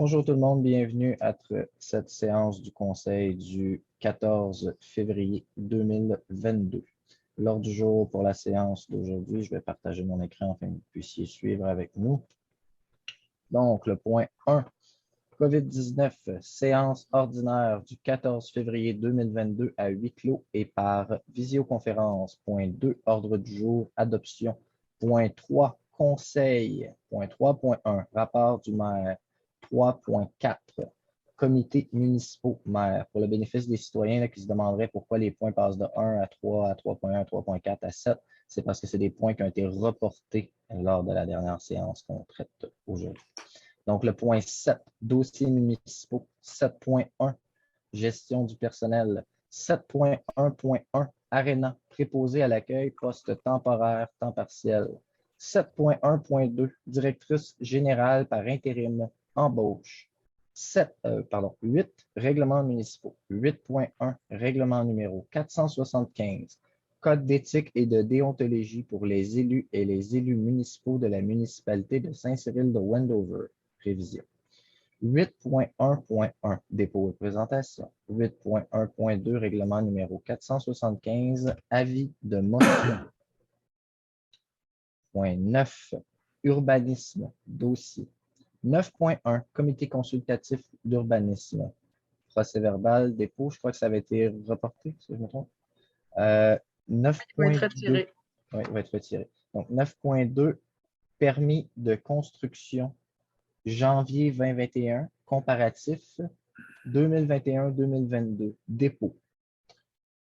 Bonjour tout le monde, bienvenue à cette séance du Conseil du 14 février 2022. L'ordre du jour pour la séance d'aujourd'hui, je vais partager mon écran afin que vous puissiez suivre avec nous. Donc, le point 1, COVID-19, séance ordinaire du 14 février 2022 à huis clos et par visioconférence. Point 2, ordre du jour, adoption. Point 3, conseil. Point 3.1, rapport du maire. 3.4, comités municipaux maire. Pour le bénéfice des citoyens là, qui se demanderaient pourquoi les points passent de 1 à 3, à 3.1, 3.4, à 7, c'est parce que c'est des points qui ont été reportés lors de la dernière séance qu'on traite aujourd'hui. Donc, le point 7, dossiers municipaux. 7.1, gestion du personnel. 7.1.1, aréna, préposé à l'accueil, poste temporaire, temps partiel. 7.1.2, directrice générale par intérim, embauche. 8, règlements municipaux. 8.1, règlement numéro 475, code d'éthique et de déontologie pour les élus et les élus municipaux de la municipalité de Saint-Cyril de Wendover. Révision. 8.1.1, dépôt et présentation. 8.1.2, règlement numéro 475, avis de motion. Point 9, urbanisme, dossier. 9.1, comité consultatif d'urbanisme. Procès verbal, dépôt, je crois que ça avait été reporté, si je me trompe. 9.2, oui, il va être retiré. Donc, 9.2, permis de construction, janvier 2021, comparatif 2021-2022, dépôt.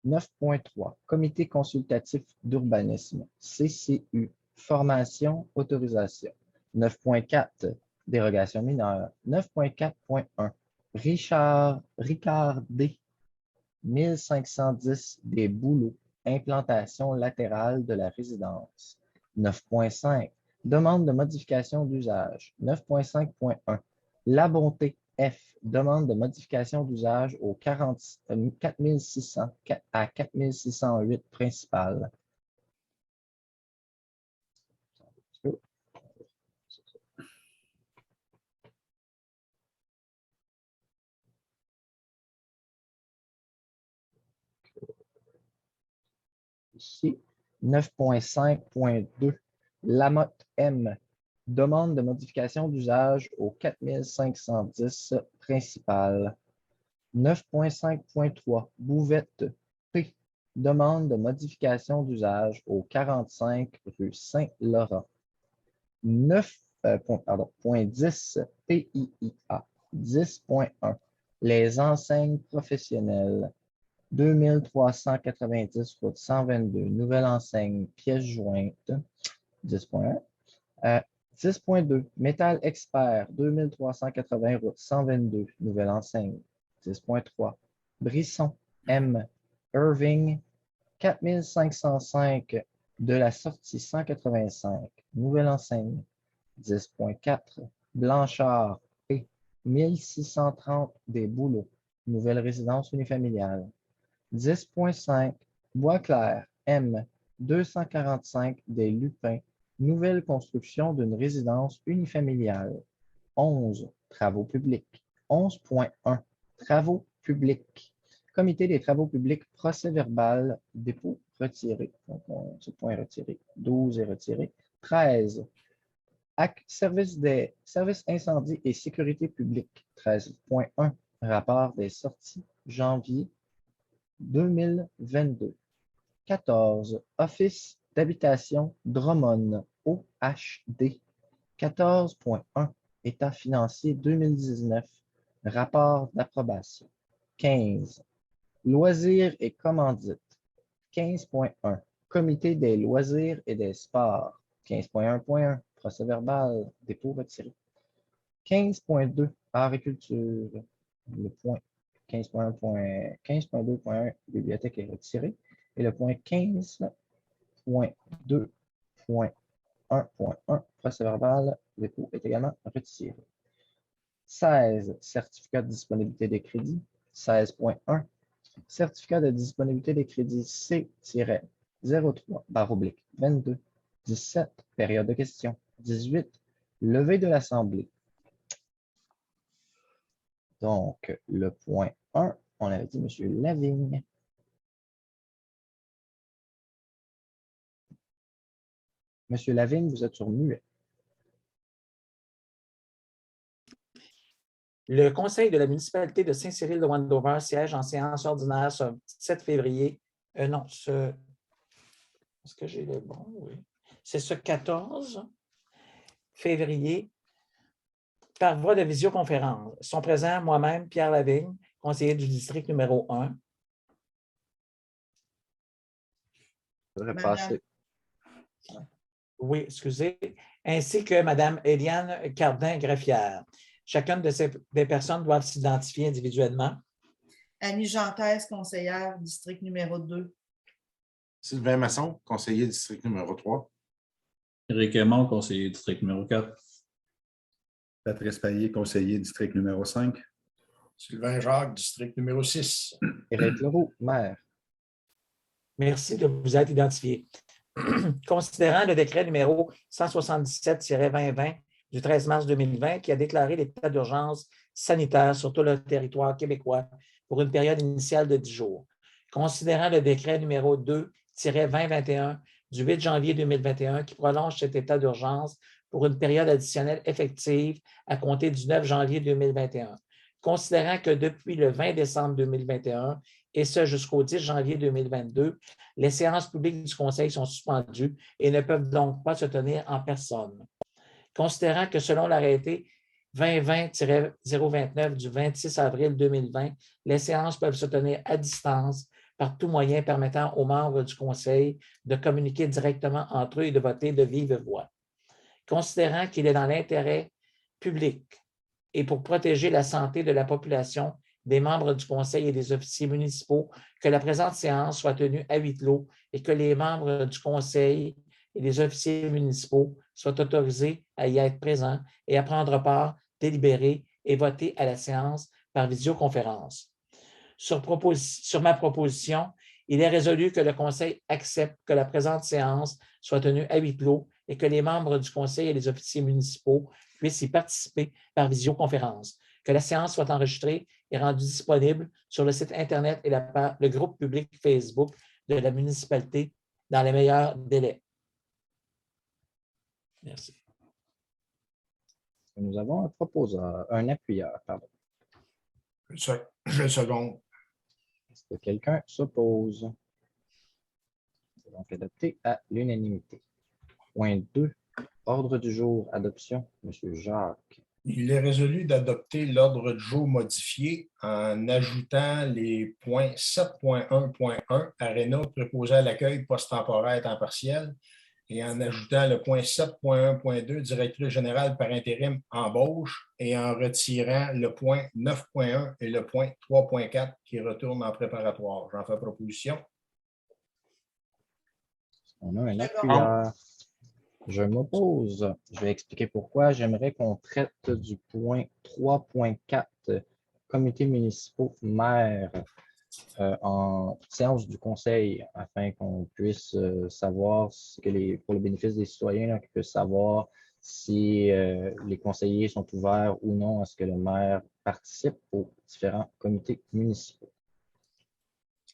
9.3, comité consultatif d'urbanisme, CCU, formation, autorisation. 9.4, dérogation mineure. 9.4.1, Ricard D, 1510 des Bouleaux, implantation latérale de la résidence. 9.5, demande de modification d'usage. 9.5.1, La Bonté F, demande de modification d'usage au 4600 à 4608 principal. Ici, 9.5.2, Lamotte M, demande de modification d'usage au 4510 principal. 9.5.3, Bouvette P, demande de modification d'usage au 45 rue Saint-Laurent. 9.10, PIIA, 10.1, les enseignes professionnelles. 2390 route 122, nouvelle enseigne, pièce jointe, 10.1. 10.2, Métal Expert, 2380 route 122, nouvelle enseigne, 10.3. Brisson, M, Irving, 4505 de la sortie 185, nouvelle enseigne, 10.4. Blanchard, P, 1630 des Bouleaux, nouvelle résidence unifamiliale. 10.5, Boisclair, M, 245 des Lupins, nouvelle construction d'une résidence unifamiliale. 11, travaux publics. 11.1, travaux publics. Comité des travaux publics, procès verbal, dépôt retiré. Donc, ce point est retiré. 12 est retiré. 13, service incendie et sécurité publique. 13.1, rapport des sorties, janvier 2022. 14, Office d'habitation Drummond, OHD. 14.1, État financier 2019, rapport d'approbation. 15, Loisirs et commandites. 15.1, Comité des loisirs et des sports. 15.1.1, procès verbal, dépôt retiré. 15.2, agriculture. Le point 15.2.1, bibliothèque est retiré. Et le point 15.2.1.1, procès verbal, dépôt est également retiré. 16, certificat de disponibilité des crédits. 16.1, certificat de disponibilité des crédits C-03/22. 17, période de questions. 18, levée de l'Assemblée. Donc, le point 1, on avait dit M. Lavigne. Monsieur Lavigne, vous êtes sur muet. Le Conseil de la municipalité de Saint-Cyril-de-Wendover siège en séance ordinaire ce 7 février. Est-ce que j'ai le bon? Oui. C'est ce 14 février par voie de visioconférence. Sont présents moi-même, Pierre Lavigne, conseiller du district numéro 1. Ça devrait passer. Oui, excusez. Ainsi que Mme Éliane Cardin-Greffière. Chacune des personnes doivent s'identifier individuellement. Annie Gentès, conseillère, district numéro 2. Sylvain Masson, conseiller district numéro 3. Éric Aymon, conseiller district numéro 4. Patrice Payet, conseiller district numéro 5. Sylvain Jacques, district numéro 6. Éric Leroux, maire. Merci de vous être identifié. Considérant le décret numéro 177-2020 du 13 mars 2020 qui a déclaré l'état d'urgence sanitaire sur tout le territoire québécois pour une période initiale de 10 jours. Considérant le décret numéro 2-2021 du 8 janvier 2021 qui prolonge cet état d'urgence pour une période additionnelle effective à compter du 9 janvier 2021. Considérant que depuis le 20 décembre 2021 et ce jusqu'au 10 janvier 2022, les séances publiques du Conseil sont suspendues et ne peuvent donc pas se tenir en personne. Considérant que selon l'arrêté 2020-029 du 26 avril 2020, les séances peuvent se tenir à distance par tout moyen permettant aux membres du Conseil de communiquer directement entre eux et de voter de vive voix. Considérant qu'il est dans l'intérêt public et pour protéger la santé de la population, des membres du Conseil et des officiers municipaux, que la présente séance soit tenue à huis clos et que les membres du Conseil et les officiers municipaux soient autorisés à y être présents et à prendre part, délibérer et voter à la séance par visioconférence. Sur ma proposition, il est résolu que le Conseil accepte que la présente séance soit tenue à huis clos et que les membres du Conseil et les officiers municipaux puissent y participer par visioconférence, que la séance soit enregistrée et rendue disponible sur le site Internet et le groupe public Facebook de la municipalité dans les meilleurs délais. Merci. Nous avons un proposeur, un appuyeur, pardon. Je le seconde. Est-ce que quelqu'un s'oppose? C'est donc adopté à l'unanimité. Point 2, ordre du jour, adoption. Monsieur Jacques. Il est résolu d'adopter l'ordre du jour modifié en ajoutant les points 7.1.1, aréna préposé à l'accueil post-temporaire temps partiel, et en ajoutant le point 7.1.2, directrice générale par intérim embauche, et en retirant le point 9.1 et le point 3.4 qui retournent en préparatoire. J'en fais proposition. On a un appuyeur. Je m'oppose. Je vais expliquer pourquoi. J'aimerais qu'on traite du point 3.4, comité municipaux maire, en séance du conseil, afin qu'on puisse savoir, pour le bénéfice des citoyens, là, qu'ils puissent savoir si les conseillers sont ouverts ou non à ce que le maire participe aux différents comités municipaux.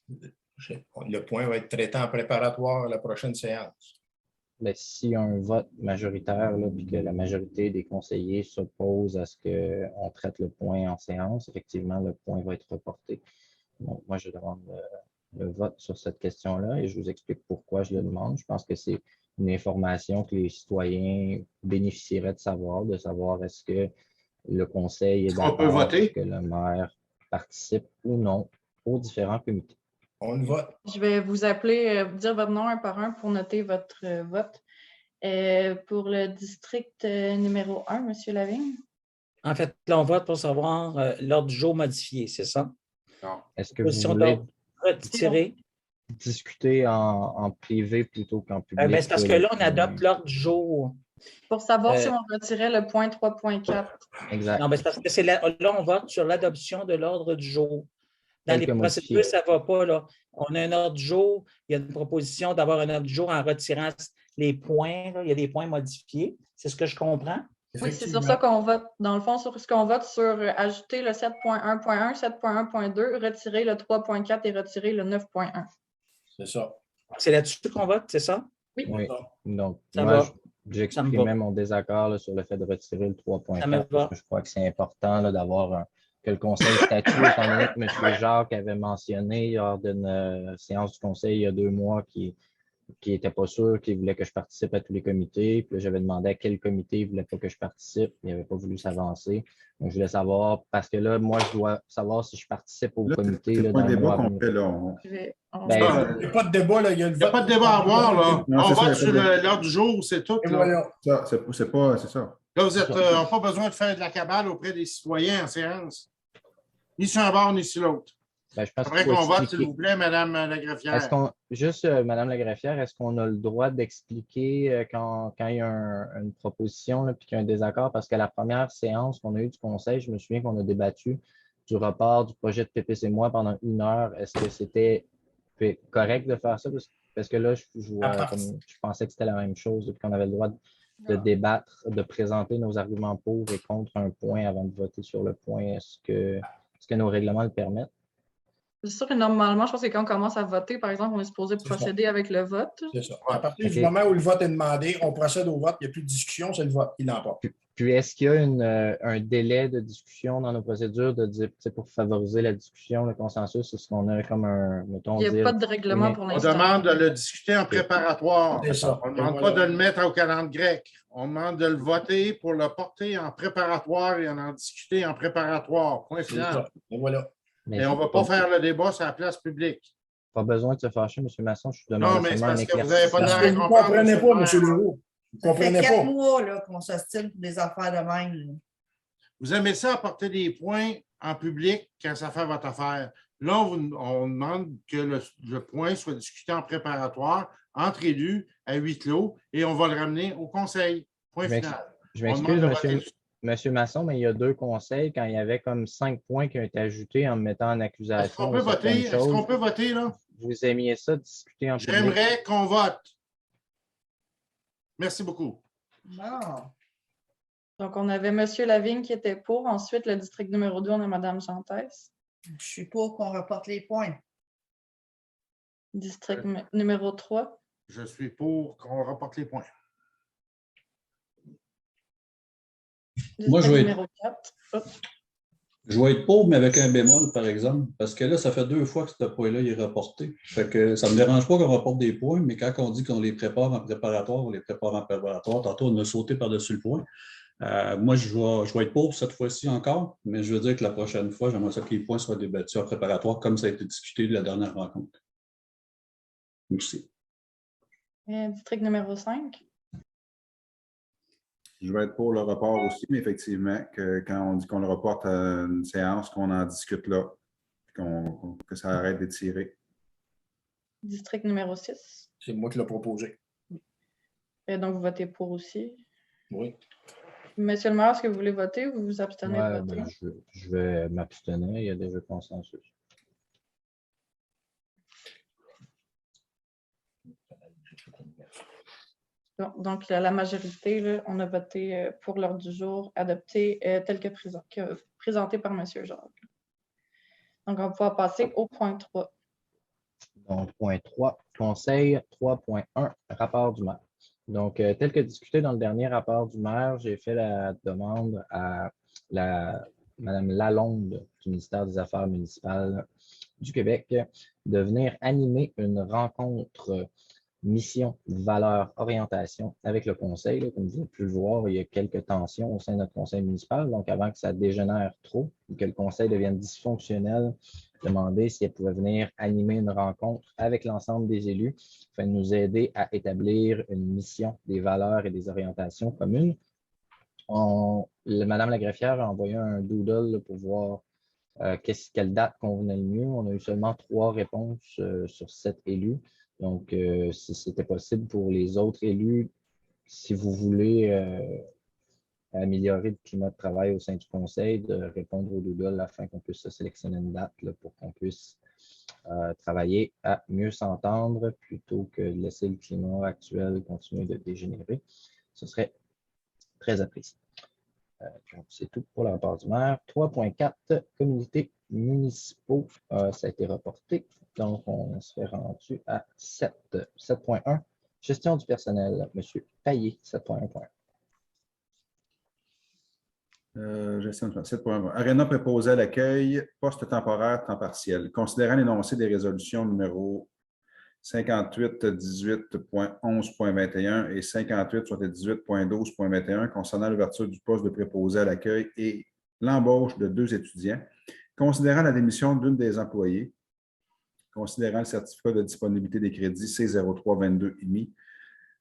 Le point va être traité en préparatoire à la prochaine séance. Ben, s'il y a un vote majoritaire, puis que la majorité des conseillers s'oppose à ce qu'on traite le point en séance, effectivement, le point va être reporté. Donc, moi, je demande le vote sur cette question-là et je vous explique pourquoi je le demande. Je pense que c'est une information que les citoyens bénéficieraient de savoir est-ce que le conseil est d'accord que le maire participe ou non aux différents comités. On le vote. Je vais vous appeler, dire votre nom un par un pour noter votre vote. Pour le district numéro 1, M. Lavigne. En fait, là, on vote pour savoir l'ordre du jour modifié, c'est ça? Non. Est-ce que vous voulez retirer? Discuter en privé plutôt qu'en public? C'est parce que là, on adopte l'ordre du jour. Pour savoir si on retirait le point 3.4. Exact. Non, mais c'est parce que là, on vote sur l'adoption de l'ordre du jour. Dans les procédures, ça ne va pas. Là. On a un ordre du jour. Il y a une proposition d'avoir un ordre du jour en retirant les points. Là. Il y a des points modifiés. C'est ce que je comprends. Oui, c'est sur ça qu'on vote. Dans le fond, sur ce qu'on vote sur ajouter le 7.1.1, 7.1.2, retirer le 3.4 et retirer le 9.1. C'est ça. C'est là-dessus qu'on vote, c'est ça? Oui. Donc, Ça moi, va. j'exprimais mon désaccord là, sur le fait de retirer le Ça me 3.4 parce va. que je crois que c'est important là, d'avoir que le conseil statue, étant donné que M. Jacques avait mentionné lors d'une séance du conseil il y a 2 mois qui n'était pas sûr, qui voulait que je participe à tous les comités. Puis là, j'avais demandé à quel comité il ne voulait pas que je participe. Il n'avait pas voulu s'avancer. Donc, je voulais savoir, parce que là, moi, je dois savoir si je participe au Là, comité c'est là, pas dans un le débat mois à qu'on venir. fait là. Ben, Il n'y a pas de débat, là. Il y a le Il n'y a vote. pas de débat à avoir, là. Non, On c'est ça, vote il y a pas sur de- l'ordre du jour, c'est tout. Et Là, voilà. Ça, c'est ça. là vous n'avez pas besoin de faire de la cabale auprès des citoyens en séance. Ni sur un bord, ni sur l'autre. ben, je pense J'aimerais qu'il faut qu'on vote, s'il expliquer. vous plaît, Madame la Est-ce greffière. qu'on, juste, Madame la greffière, est-ce qu'on a le droit d'expliquer quand il y a une proposition là, puis qu'il y a un désaccord? Parce qu'à la première séance qu'on a eue du conseil, je me souviens qu'on a débattu du report du projet de Pépis et moi pendant 1 heure. Est-ce que c'était correct de faire ça? Parce que là, je pensais que c'était la même chose, puis qu'on avait le droit de débattre, de présenter nos arguments pour et contre un point avant de voter sur le point. Est-ce que nos règlements le permettent? C'est sûr que normalement, je pense que quand on commence à voter, par exemple, on est supposé procéder avec le vote. C'est ça. À partir du OK. moment où le vote est demandé, on procède au vote. Il n'y a plus de discussion, c'est le vote. Il l'emporte. Puis, est-ce qu'il y a un délai de discussion dans nos procédures de dire, pour favoriser la discussion, le consensus? Est-ce qu'on a comme mettons, Il n'y a dire, pas de règlement pour On l'instant. demande de le discuter en préparatoire. C'est ça. On ne demande pas de le mettre au calendrier grec. On demande de le voter pour le porter en préparatoire et en discuter en préparatoire. Point C'est final. ça. Et voilà. mais Et on ne va pas faire le débat sur la place publique. pas besoin de se fâcher, M. Masson, je vous Non, demande mais c'est seulement un parce que vous n'avez pas de Parce l'air que à vous ne comprendre, comprenez M. pas, le M. maire. Leroux. Vous ne Ça fait comprenez 4 pas. mois là, qu'on s'ostine pour des affaires de même. Là. Vous aimez ça apporter des points en public quand ça fait votre affaire. Là, on demande que le point soit discuté en préparatoire entre élus à huis clos et on va le ramener au conseil. Point final. Je On demande m'excuse, de voter. Monsieur Masson, mais il y a 2 conseils quand il y avait comme 5 points qui ont été ajoutés en me mettant en Est-ce accusation qu'on de peut certaines voter? Est-ce choses. qu'on peut voter, là? Vous aimiez ça, discuter en public? J'aimerais qu'on vote. Merci beaucoup. Non. Donc, on avait M. Lavigne qui était pour. Ensuite, le district numéro 2, on a Mme Jantès. Je suis pour qu'on reporte les points. District numéro 3. Je suis pour qu'on reporte les points. Moi, je District vais numéro 4. Je vais être pauvre, mais avec un bémol, par exemple, parce que là, ça fait 2 fois que ce point-là est reporté. Fait que ça ne me dérange pas qu'on reporte des points, mais quand on dit qu'on les prépare en préparatoire, on les prépare en préparatoire. Tantôt, on a sauté par-dessus le point. Moi, je vais être pauvre cette fois-ci encore, mais je veux dire que la prochaine fois, j'aimerais ça que les points soient débattus en préparatoire, comme ça a été discuté de la dernière rencontre. Merci. District numéro 5. Je vais être pour le report aussi, mais effectivement, que quand on dit qu'on le reporte à une séance, qu'on en discute là, que ça arrête d'étirer. District numéro 6. C'est moi qui l'ai proposé. Et donc, vous votez pour aussi. Oui. Monsieur le maire, est-ce que vous voulez voter ou vous vous abstenez Ouais, de voter? ben, je vais m'abstenir, il y a déjà consensus. Donc, la majorité, là, on a voté pour l'ordre du jour adopté tel que présenté par M. Jacques. Donc, on va pouvoir passer au point 3. Donc, point 3, conseil 3.1, rapport du maire. Donc, tel que discuté dans le dernier rapport du maire, j'ai fait la demande à Mme Lalonde du ministère des Affaires municipales du Québec de venir animer une rencontre mission, valeur, orientation avec le conseil. Là, comme vous avez pu le voir, il y a quelques tensions au sein de notre conseil municipal. Donc, avant que ça dégénère trop et que le conseil devienne dysfonctionnel, demander si elle pouvait venir animer une rencontre avec l'ensemble des élus afin de nous aider à établir une mission, des valeurs et des orientations communes. Madame la greffière a envoyé un doodle là, pour voir quelle date convenait le mieux. On a eu seulement 3 réponses sur 7 élus. Donc, si c'était possible pour les autres élus, si vous voulez améliorer le climat de travail au sein du conseil, de répondre au doodle afin qu'on puisse sélectionner une date là, pour qu'on puisse travailler à mieux s'entendre plutôt que de laisser le climat actuel continuer de dégénérer. Ce serait très apprécié. c'est tout pour le rapport du maire. 3.4, communautés municipaux, ça a été reporté. Donc, on serait rendu à 7. 7.1, gestion du personnel. Monsieur Payet, 7.1. Gestion de 7.1. Arena préposé à l'accueil, poste temporaire, temps partiel. Considérant l'énoncé des résolutions numéro 58-18.11.21 et 58-18.12.21 concernant l'ouverture du poste de préposé à l'accueil et l'embauche de 2 étudiants, considérant la démission d'une des employées, considérant le certificat de disponibilité des crédits C0322 émis,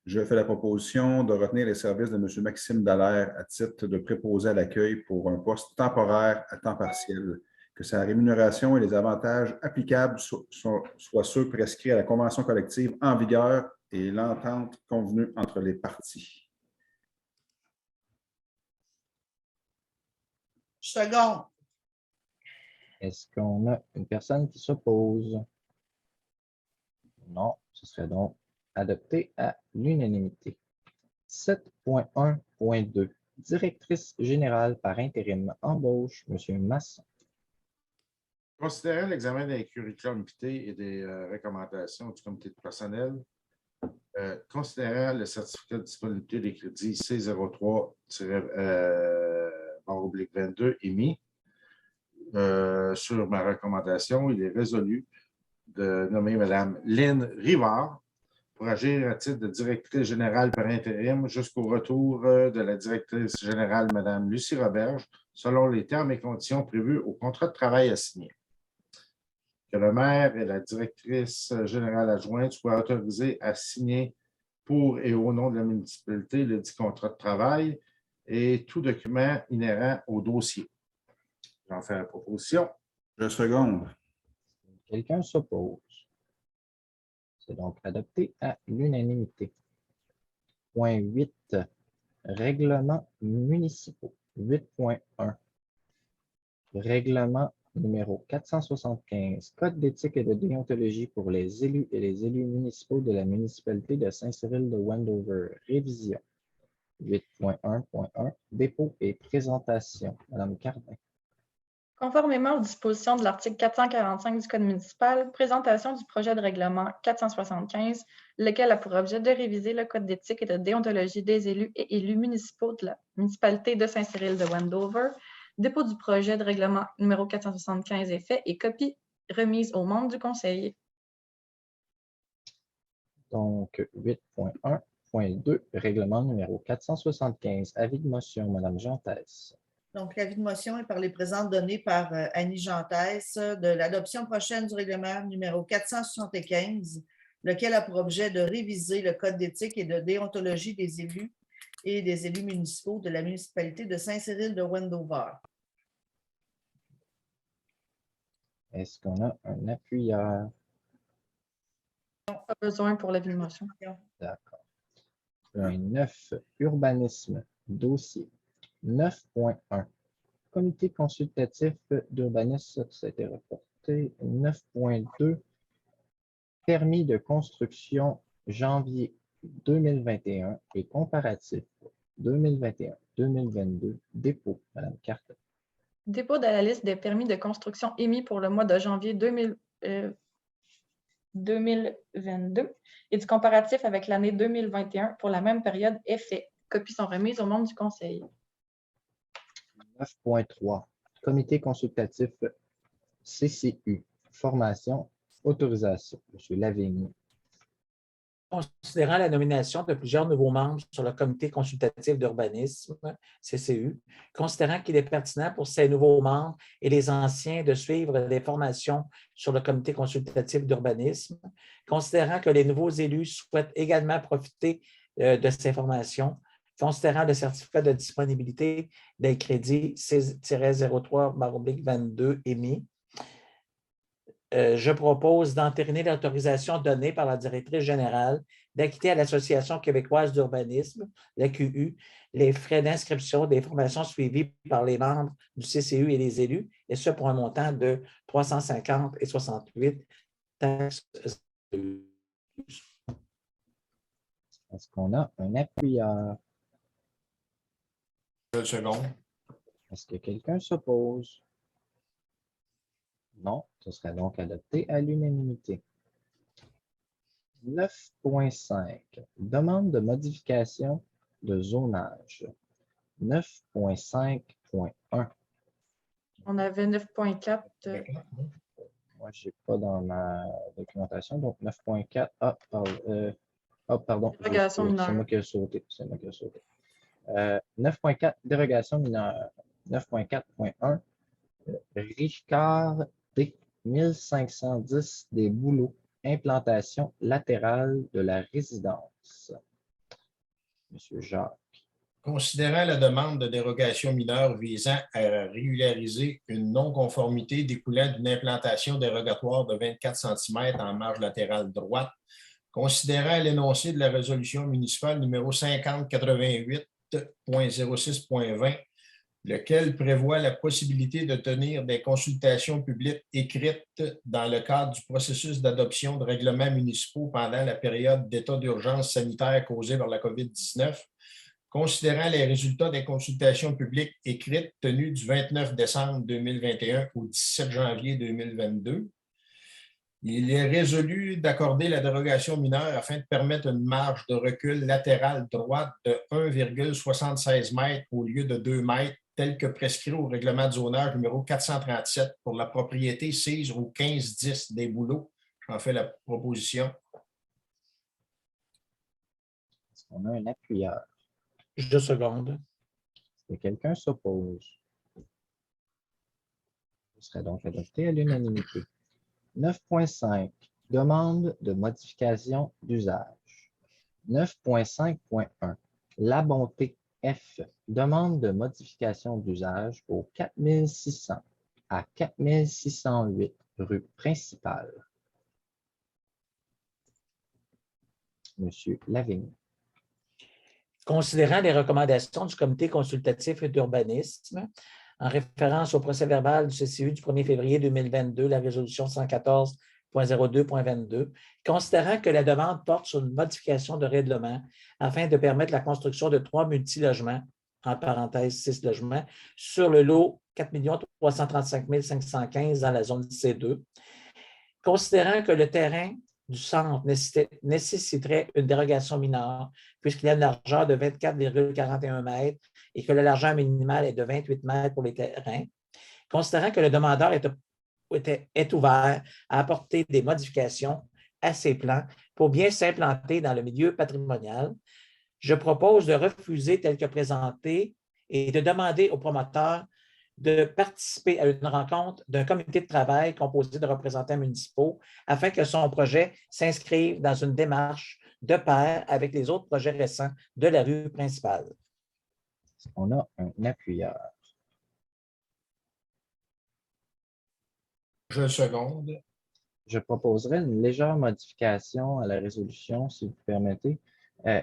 je fais la proposition de retenir les services de M. Maxime Dallaire à titre de préposé à l'accueil pour un poste temporaire à temps partiel, que sa rémunération et les avantages applicables soient ceux prescrits à la convention collective en vigueur et l'entente convenue entre les parties. Second. Est-ce qu'on a une personne qui s'oppose? Non, ce serait donc adopté à l'unanimité. 7.1.2, directrice générale par intérim, embauche, M. Masson. Considérant l'examen des curriculums vitae et des recommandations du comité de personnel, considérant le certificat de disponibilité des crédits C03-22 émis, sur ma recommandation, il est résolu de nommer Mme Lynn Rivard pour agir à titre de directrice générale par intérim jusqu'au retour de la directrice générale, Mme Lucie Roberge, selon les termes et conditions prévus au contrat de travail à signer. Que le maire et la directrice générale adjointe soient autorisés à signer pour et au nom de la municipalité le dit contrat de travail et tout document inhérent au dossier. J'en fais la proposition. Je seconde. Quelqu'un s'oppose. C'est donc adopté à l'unanimité. Point 8, règlements municipaux. 8.1, règlement numéro 475, Code d'éthique et de déontologie pour les élus et les élus municipaux de la municipalité de Saint-Cyril-de-Wendover. Révision. 8.1.1, dépôt et présentation. Madame Cardin. Conformément aux dispositions de l'article 445 du Code municipal, présentation du projet de règlement 475, lequel a pour objet de réviser le Code d'éthique et de déontologie des élus et élus municipaux de la municipalité de Saint-Cyril-de-Wendover. Dépôt du projet de règlement numéro 475 est fait et copie remise aux membres du conseil. Donc, 8.1.2, règlement numéro 475. Avis de motion, Madame Gentès. Donc, l'avis de motion est par les présentes données par Annie Gentès de l'adoption prochaine du règlement numéro 475, lequel a pour objet de réviser le Code d'éthique et de déontologie des élus et des élus municipaux de la municipalité de Saint-Cyril-de-Wendover. Est-ce qu'on a un appuyeur? Pas besoin pour l'avis de motion. D'accord. Point 9, urbanisme, dossier. 9.1, comité consultatif d'urbanisme, ça a été reporté. 9.2, permis de construction janvier 2021 et comparatif 2021-2022, dépôt, Madame Carter. Dépôt de la liste des permis de construction émis pour le mois de janvier 2022 et du comparatif avec l'année 2021 pour la même période est fait. Copies sont remises aux membres du conseil. 9.3, comité consultatif CCU, formation, autorisation. Monsieur Lavigny. Considérant la nomination de plusieurs nouveaux membres sur le comité consultatif d'urbanisme, CCU, considérant qu'il est pertinent pour ces nouveaux membres et les anciens de suivre des formations sur le comité consultatif d'urbanisme, considérant que les nouveaux élus souhaitent également profiter de ces formations, considérant le certificat de disponibilité des crédits C-03/22 émis, je propose d'entériner l'autorisation donnée par la directrice générale d'acquitter à l'Association québécoise d'urbanisme, l'AQU, les frais d'inscription des formations suivies par les membres du CCU et les élus, et ce pour un montant de 350,68 taxes. Est-ce qu'on a un appuyeur? Je seconde. Est-ce que quelqu'un s'oppose? Non, ce serait donc adopté à l'unanimité. 9.5. Demande de modification de zonage. 9.5.1. On avait 9.4. Moi, je n'ai pas dans ma documentation, donc 9.4. Pardon. Dérogation mineure. C'est moi qui ai sauté. 9.4, dérogation mineure. 9.4.1. Richard D. 1510 des bouleaux. Implantation latérale de la résidence. Monsieur Jacques. Considérant la demande de dérogation mineure visant à régulariser une non-conformité découlant d'une implantation dérogatoire de 24 cm en marge latérale droite, considérant l'énoncé de la résolution municipale numéro 5088.06.20, lequel prévoit la possibilité de tenir des consultations publiques écrites dans le cadre du processus d'adoption de règlements municipaux pendant la période d'état d'urgence sanitaire causée par la COVID-19, considérant les résultats des consultations publiques écrites tenues du 29 décembre 2021 au 17 janvier 2022, il est résolu d'accorder la dérogation mineure afin de permettre une marge de recul latérale droite de 1,76 m au lieu de 2 mètres, tel que prescrit au règlement de zonage numéro 437 pour la propriété sise au 1510 des Bouleaux. J'en fais la proposition. Est-ce qu'on a un appuyeur? Je seconde. Est-ce que quelqu'un s'oppose? Ce serait donc adopté à l'unanimité. 9.5. Demande de modification d'usage. 9.5.1. La Bonté F. Demande de modification d'usage au 4600 à 4608 rue principale. Monsieur Lavigne. Considérant les recommandations du Comité consultatif d'urbanisme, en référence au procès-verbal du CCU du 1er février 2022, la résolution 114.02.22, considérant que la demande porte sur une modification de règlement afin de permettre la construction de 3 multilogements, en parenthèse 6 logements, sur le lot 4 335 515 dans la zone C2, considérant que le terrain du centre nécessiterait une dérogation mineure puisqu'il a une largeur de 24,41 mètres et que la largeur minimale est de 28 mètres pour les terrains. Considérant que le demandeur est ouvert à apporter des modifications à ses plans pour bien s'implanter dans le milieu patrimonial, je propose de refuser tel que présenté et de demander au promoteur de participer à une rencontre d'un comité de travail composé de représentants municipaux afin que son projet s'inscrive dans une démarche de pair avec les autres projets récents de la rue principale. On a un appuyeur. Je seconde. Je proposerai une légère modification à la résolution, si vous permettez.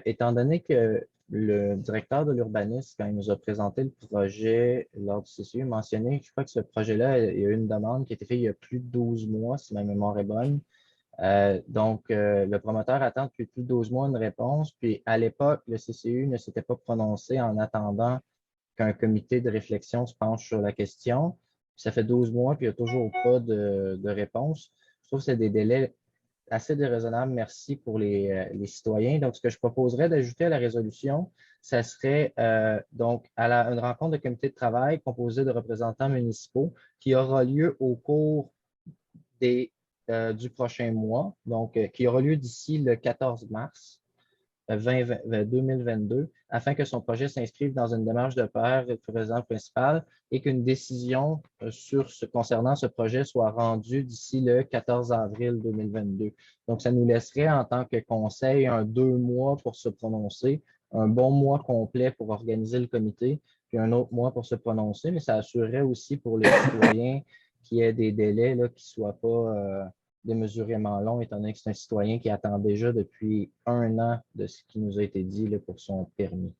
Étant donné que le directeur de l'urbanisme, quand il nous a présenté le projet lors du CCU, mentionné, je crois que ce projet-là, il y a eu une demande qui a été faite il y a plus de 12 mois, si ma mémoire est bonne. Donc, le promoteur attend depuis plus de 12 mois une réponse. Puis, à l'époque, le CCU ne s'était pas prononcé en attendant qu'un comité de réflexion se penche sur la question. Puis, ça fait 12 mois, puis il n'y a toujours pas de réponse. Je trouve que c'est des délais assez déraisonnables. Merci pour les citoyens. Donc, ce que je proposerais d'ajouter à la résolution, ça serait donc une rencontre de comité de travail composée de représentants municipaux qui aura lieu au cours du prochain mois, donc qui aura lieu d'ici le 14 mars 2022, afin que son projet s'inscrive dans une démarche de pair avec le président principal et qu'une décision concernant ce projet soit rendue d'ici le 14 avril 2022. Donc, ça nous laisserait en tant que conseil 2 mois pour se prononcer, un bon mois complet pour organiser le comité, puis un autre mois pour se prononcer, mais ça assurerait aussi pour les citoyens qu'il y ait des délais là, qui ne soient pas démesurément longs, étant donné que c'est un citoyen qui attend déjà depuis 1 an de ce qui nous a été dit là, pour son permis.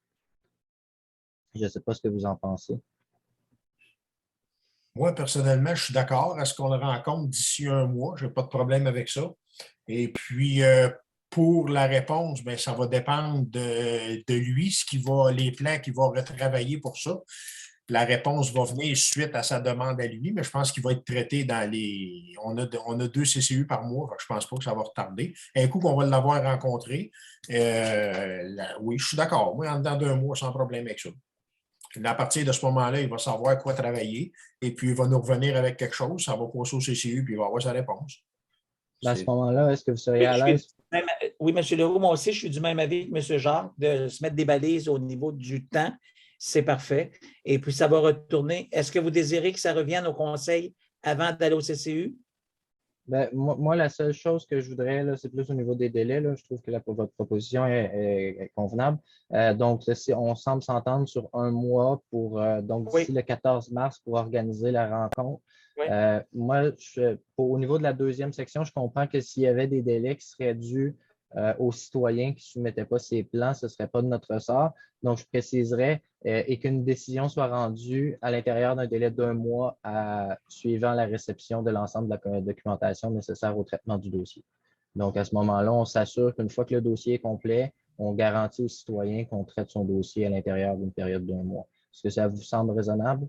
Je ne sais pas ce que vous en pensez. Moi, personnellement, je suis d'accord. Est-ce qu'on le rencontre d'ici 1 mois? Je n'ai pas de problème avec ça. Et puis, pour la réponse, bien, ça va dépendre de lui, les plans qu'il va retravailler pour ça. la réponse va venir suite à sa demande à lui, mais je pense qu'il va être traité dans les... On a 2 CCU par mois, je ne pense pas que ça va retarder. Un coup qu'on va l'avoir rencontré, oui, je suis d'accord. Moi, en dedans d'1 mois, sans problème avec ça. À partir de ce moment-là, il va savoir quoi travailler et puis il va nous revenir avec quelque chose, ça va passer au CCU puis il va avoir sa réponse. À ce moment-là, est-ce que vous seriez à l'aise? Oui, M. Leroux, moi aussi, je suis du même avis que M. Jacques, de se mettre des balises au niveau du temps. C'est parfait. Et puis, ça va retourner. Est-ce que vous désirez que ça revienne au conseil avant d'aller au CCU? Ben, moi, la seule chose que je voudrais, c'est plus au niveau des délais. Là. Je trouve que votre proposition est convenable. Donc, on semble s'entendre sur 1 mois pour, donc, d'ici le 14 mars pour organiser la rencontre. Oui. Moi, au niveau de la 2e section, je comprends que s'il y avait des délais qui seraient dus aux citoyens qui ne soumettaient pas ces plans, ce ne serait pas de notre ressort. Donc, je préciserais et qu'une décision soit rendue à l'intérieur d'un délai d'1 mois suivant la réception de l'ensemble de la documentation nécessaire au traitement du dossier. Donc, à ce moment-là, on s'assure qu'une fois que le dossier est complet, on garantit aux citoyens qu'on traite son dossier à l'intérieur d'une période d'1 mois. Est-ce que ça vous semble raisonnable?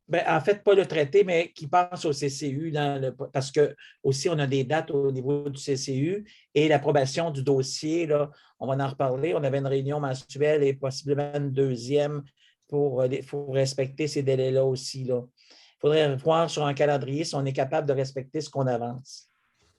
Bien, en fait, pas le traité, mais qui passe au CCU parce que aussi on a des dates au niveau du CCU et l'approbation du dossier, là, on va en reparler. On avait une réunion mensuelle et possiblement une 2e pour respecter ces délais-là aussi. Il faudrait voir sur un calendrier si on est capable de respecter ce qu'on avance.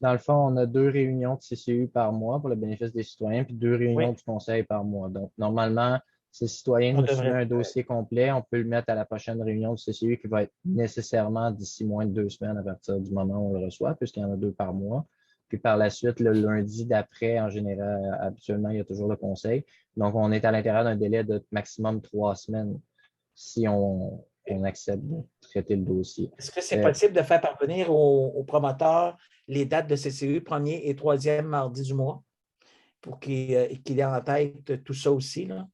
Dans le fond, on a 2 réunions de CCU par mois pour le bénéfice des citoyens, puis 2 réunions du conseil par mois. Donc, normalement, si le citoyen nous soumet un dossier complet, on peut le mettre à la prochaine réunion du CCU qui va être nécessairement d'ici moins de 2 semaines à partir du moment où on le reçoit, puisqu'il y en a 2 par mois. Puis par la suite, le lundi d'après, en général, habituellement, il y a toujours le conseil. Donc, on est à l'intérieur d'un délai de maximum 3 semaines si on accepte de traiter le dossier. Est-ce que c'est possible de faire parvenir aux promoteurs les dates de CCU, 1er et 3e mardi du mois, pour qu'il ait en tête tout ça aussi, là?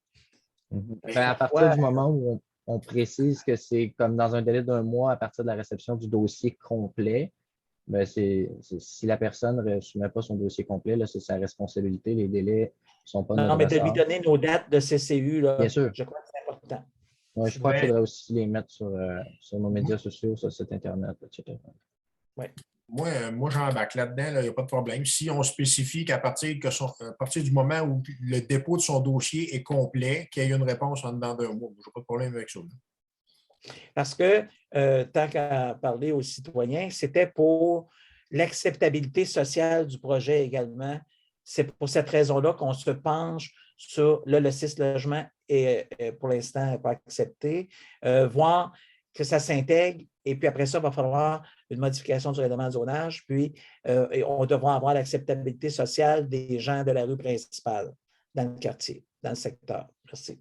À partir du moment où on précise que c'est comme dans un délai d'1 mois à partir de la réception du dossier complet, bien si la personne ne soumet pas son dossier complet, c'est sa responsabilité. Les délais ne sont pas notre Non, mais de lui ressort. donner nos dates de CCU, là, bien sûr. Je crois que c'est important. Ouais, je crois qu'il faudrait aussi les mettre sur nos médias sociaux, sur le site Internet, etc. Oui. Moi j'embarque là-dedans, il n'y a pas de problème. Si on spécifie qu'à partir du moment où le dépôt de son dossier est complet, qu'il y ait une réponse en dedans d'1 mois, je n'ai pas de problème avec ça. Parce que, tant qu'à parler aux citoyens, c'était pour l'acceptabilité sociale du projet également. C'est pour cette raison-là qu'on se penche sur le 6 logements est pour l'instant pas accepté, voir que ça s'intègre. Et puis après ça, il va falloir une modification du règlement de zonage, puis on devra avoir l'acceptabilité sociale des gens de la rue principale dans le quartier, dans le secteur. Merci.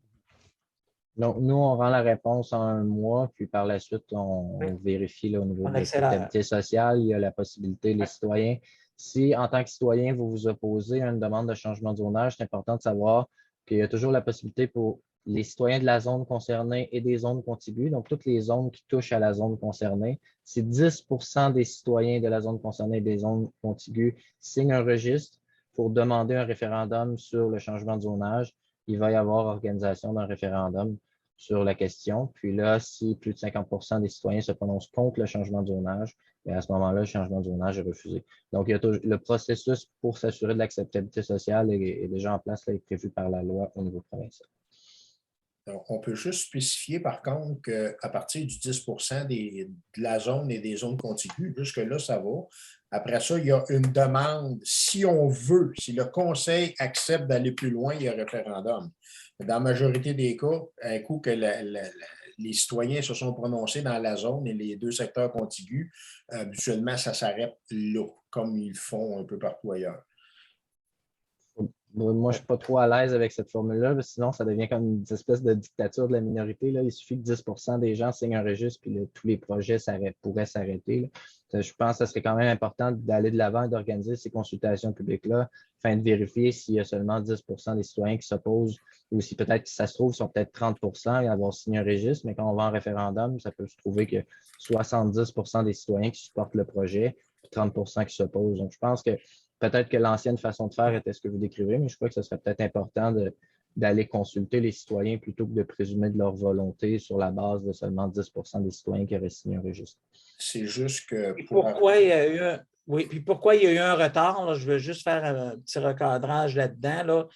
Donc, nous, on rend la réponse en 1 mois, puis par la suite, on vérifie au niveau de l'acceptabilité sociale. Il y a la possibilité, les citoyens, si en tant que citoyen, vous vous opposez à une demande de changement de zonage, c'est important de savoir qu'il y a toujours la possibilité pour les citoyens de la zone concernée et des zones contiguës, donc toutes les zones qui touchent à la zone concernée. Si 10 des citoyens de la zone concernée et des zones contiguës signent un registre pour demander un référendum sur le changement de zonage, il va y avoir organisation d'un référendum sur la question. Puis là, si plus de 50 des citoyens se prononcent contre le changement de zonage, bien à ce moment-là, le changement de zonage est refusé. Donc, il y a le processus pour s'assurer de l'acceptabilité sociale est déjà en place, là, est prévu par la loi au niveau provincial. On peut juste spécifier, par contre, qu'à partir du 10 de la zone et des zones contiguës, jusque-là, ça va. Après ça, il y a une demande. Si on veut, si le conseil accepte d'aller plus loin, il y a un référendum. Dans la majorité des cas, un coup que les citoyens se sont prononcés dans la zone et les 2 secteurs contigus, habituellement, ça s'arrête là, comme ils font un peu partout ailleurs. Moi, je ne suis pas trop à l'aise avec cette formule-là, parce que sinon, ça devient comme une espèce de dictature de la minorité. Là. Il suffit que 10 des gens signent un registre, puis tous les projets pourraient s'arrêter. Je pense que ce serait quand même important d'aller de l'avant et d'organiser ces consultations publiques-là, afin de vérifier s'il y a seulement 10 des citoyens qui s'opposent, ou si peut-être, si ça se trouve, ils sont peut-être 30 et avoir signé un registre, mais quand on va en référendum, ça peut se trouver que 70 des citoyens qui supportent le projet, puis 30 qui s'opposent. Donc, je pense que peut-être que l'ancienne façon de faire était ce que vous décrivez, mais je crois que ce serait peut-être important d'aller consulter les citoyens plutôt que de présumer de leur volonté sur la base de seulement 10 des citoyens qui auraient signé un registre. C'est juste que Puis pourquoi il y a eu puis pourquoi il y a eu un retard? Là, je veux juste faire un petit recadrage là-dedans. Là.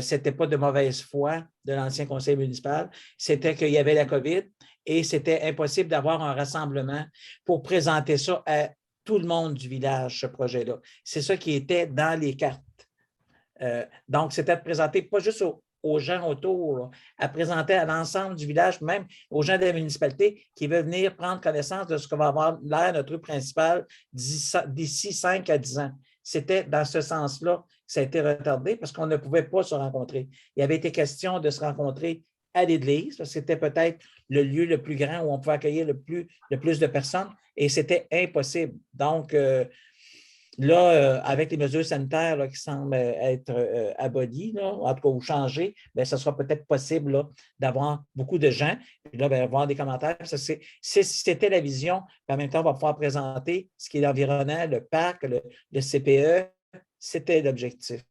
Ce n'était pas de mauvaise foi de l'ancien conseil municipal, c'était qu'il y avait la COVID et c'était impossible d'avoir un rassemblement pour présenter ça à tout le monde du village, ce projet-là. C'est ça qui était dans les cartes. Donc, c'était de présenter pas juste aux gens autour, là, à présenter à l'ensemble du village, même aux gens de la municipalité qui veulent venir prendre connaissance de ce que va avoir l'air notre rue principale d'ici 5 à 10 ans. C'était dans ce sens-là que ça a été retardé parce qu'on ne pouvait pas se rencontrer. Il avait été question de se rencontrer à l'église, parce que c'était peut-être le lieu le plus grand où on pouvait accueillir le plus de personnes et c'était impossible. Donc, là, avec les mesures sanitaires là, qui semblent être abolies, là, en tout cas, ou changées, bien, ça sera peut-être possible là, d'avoir beaucoup de gens. Puis là, bien, avoir des commentaires. C'était la vision. Puis en même temps, on va pouvoir présenter ce qui est l'environnement, le parc, le CPE. C'était l'objectif.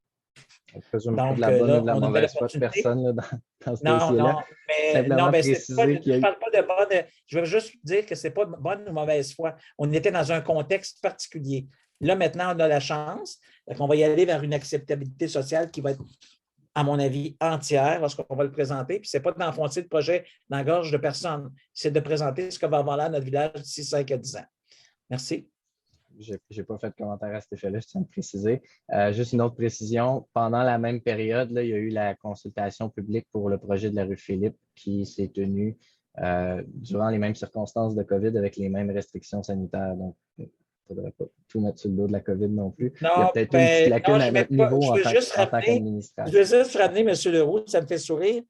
Je présume pas de la bonne ou de la mauvaise foi de personne là, dans ce dossier-là. Non, mais je parle pas de bonne. Je veux juste dire que ce n'est pas bonne ou mauvaise foi. On était dans un contexte particulier. Là, maintenant, on a la chance qu'on va y aller vers une acceptabilité sociale qui va être, à mon avis, entière lorsqu'on va le présenter. Puis ce n'est pas d'enfoncer le projet dans la gorge de personne. C'est de présenter ce que va avoir là notre village d'ici 5 à 10 ans. Merci. Je n'ai pas fait de commentaire à cet effet-là, je tiens à le préciser. Juste une autre précision. Pendant la même période, là, il y a eu la consultation publique pour le projet de la rue Philippe qui s'est tenue durant les mêmes circonstances de COVID avec les mêmes restrictions sanitaires. Donc, il ne faudrait pas tout mettre sur le dos de la COVID non plus. Non, il y a peut-être une petite lacune à notre niveau en tant qu'administration. Je veux juste ramener, M. Leroux, ça me fait sourire.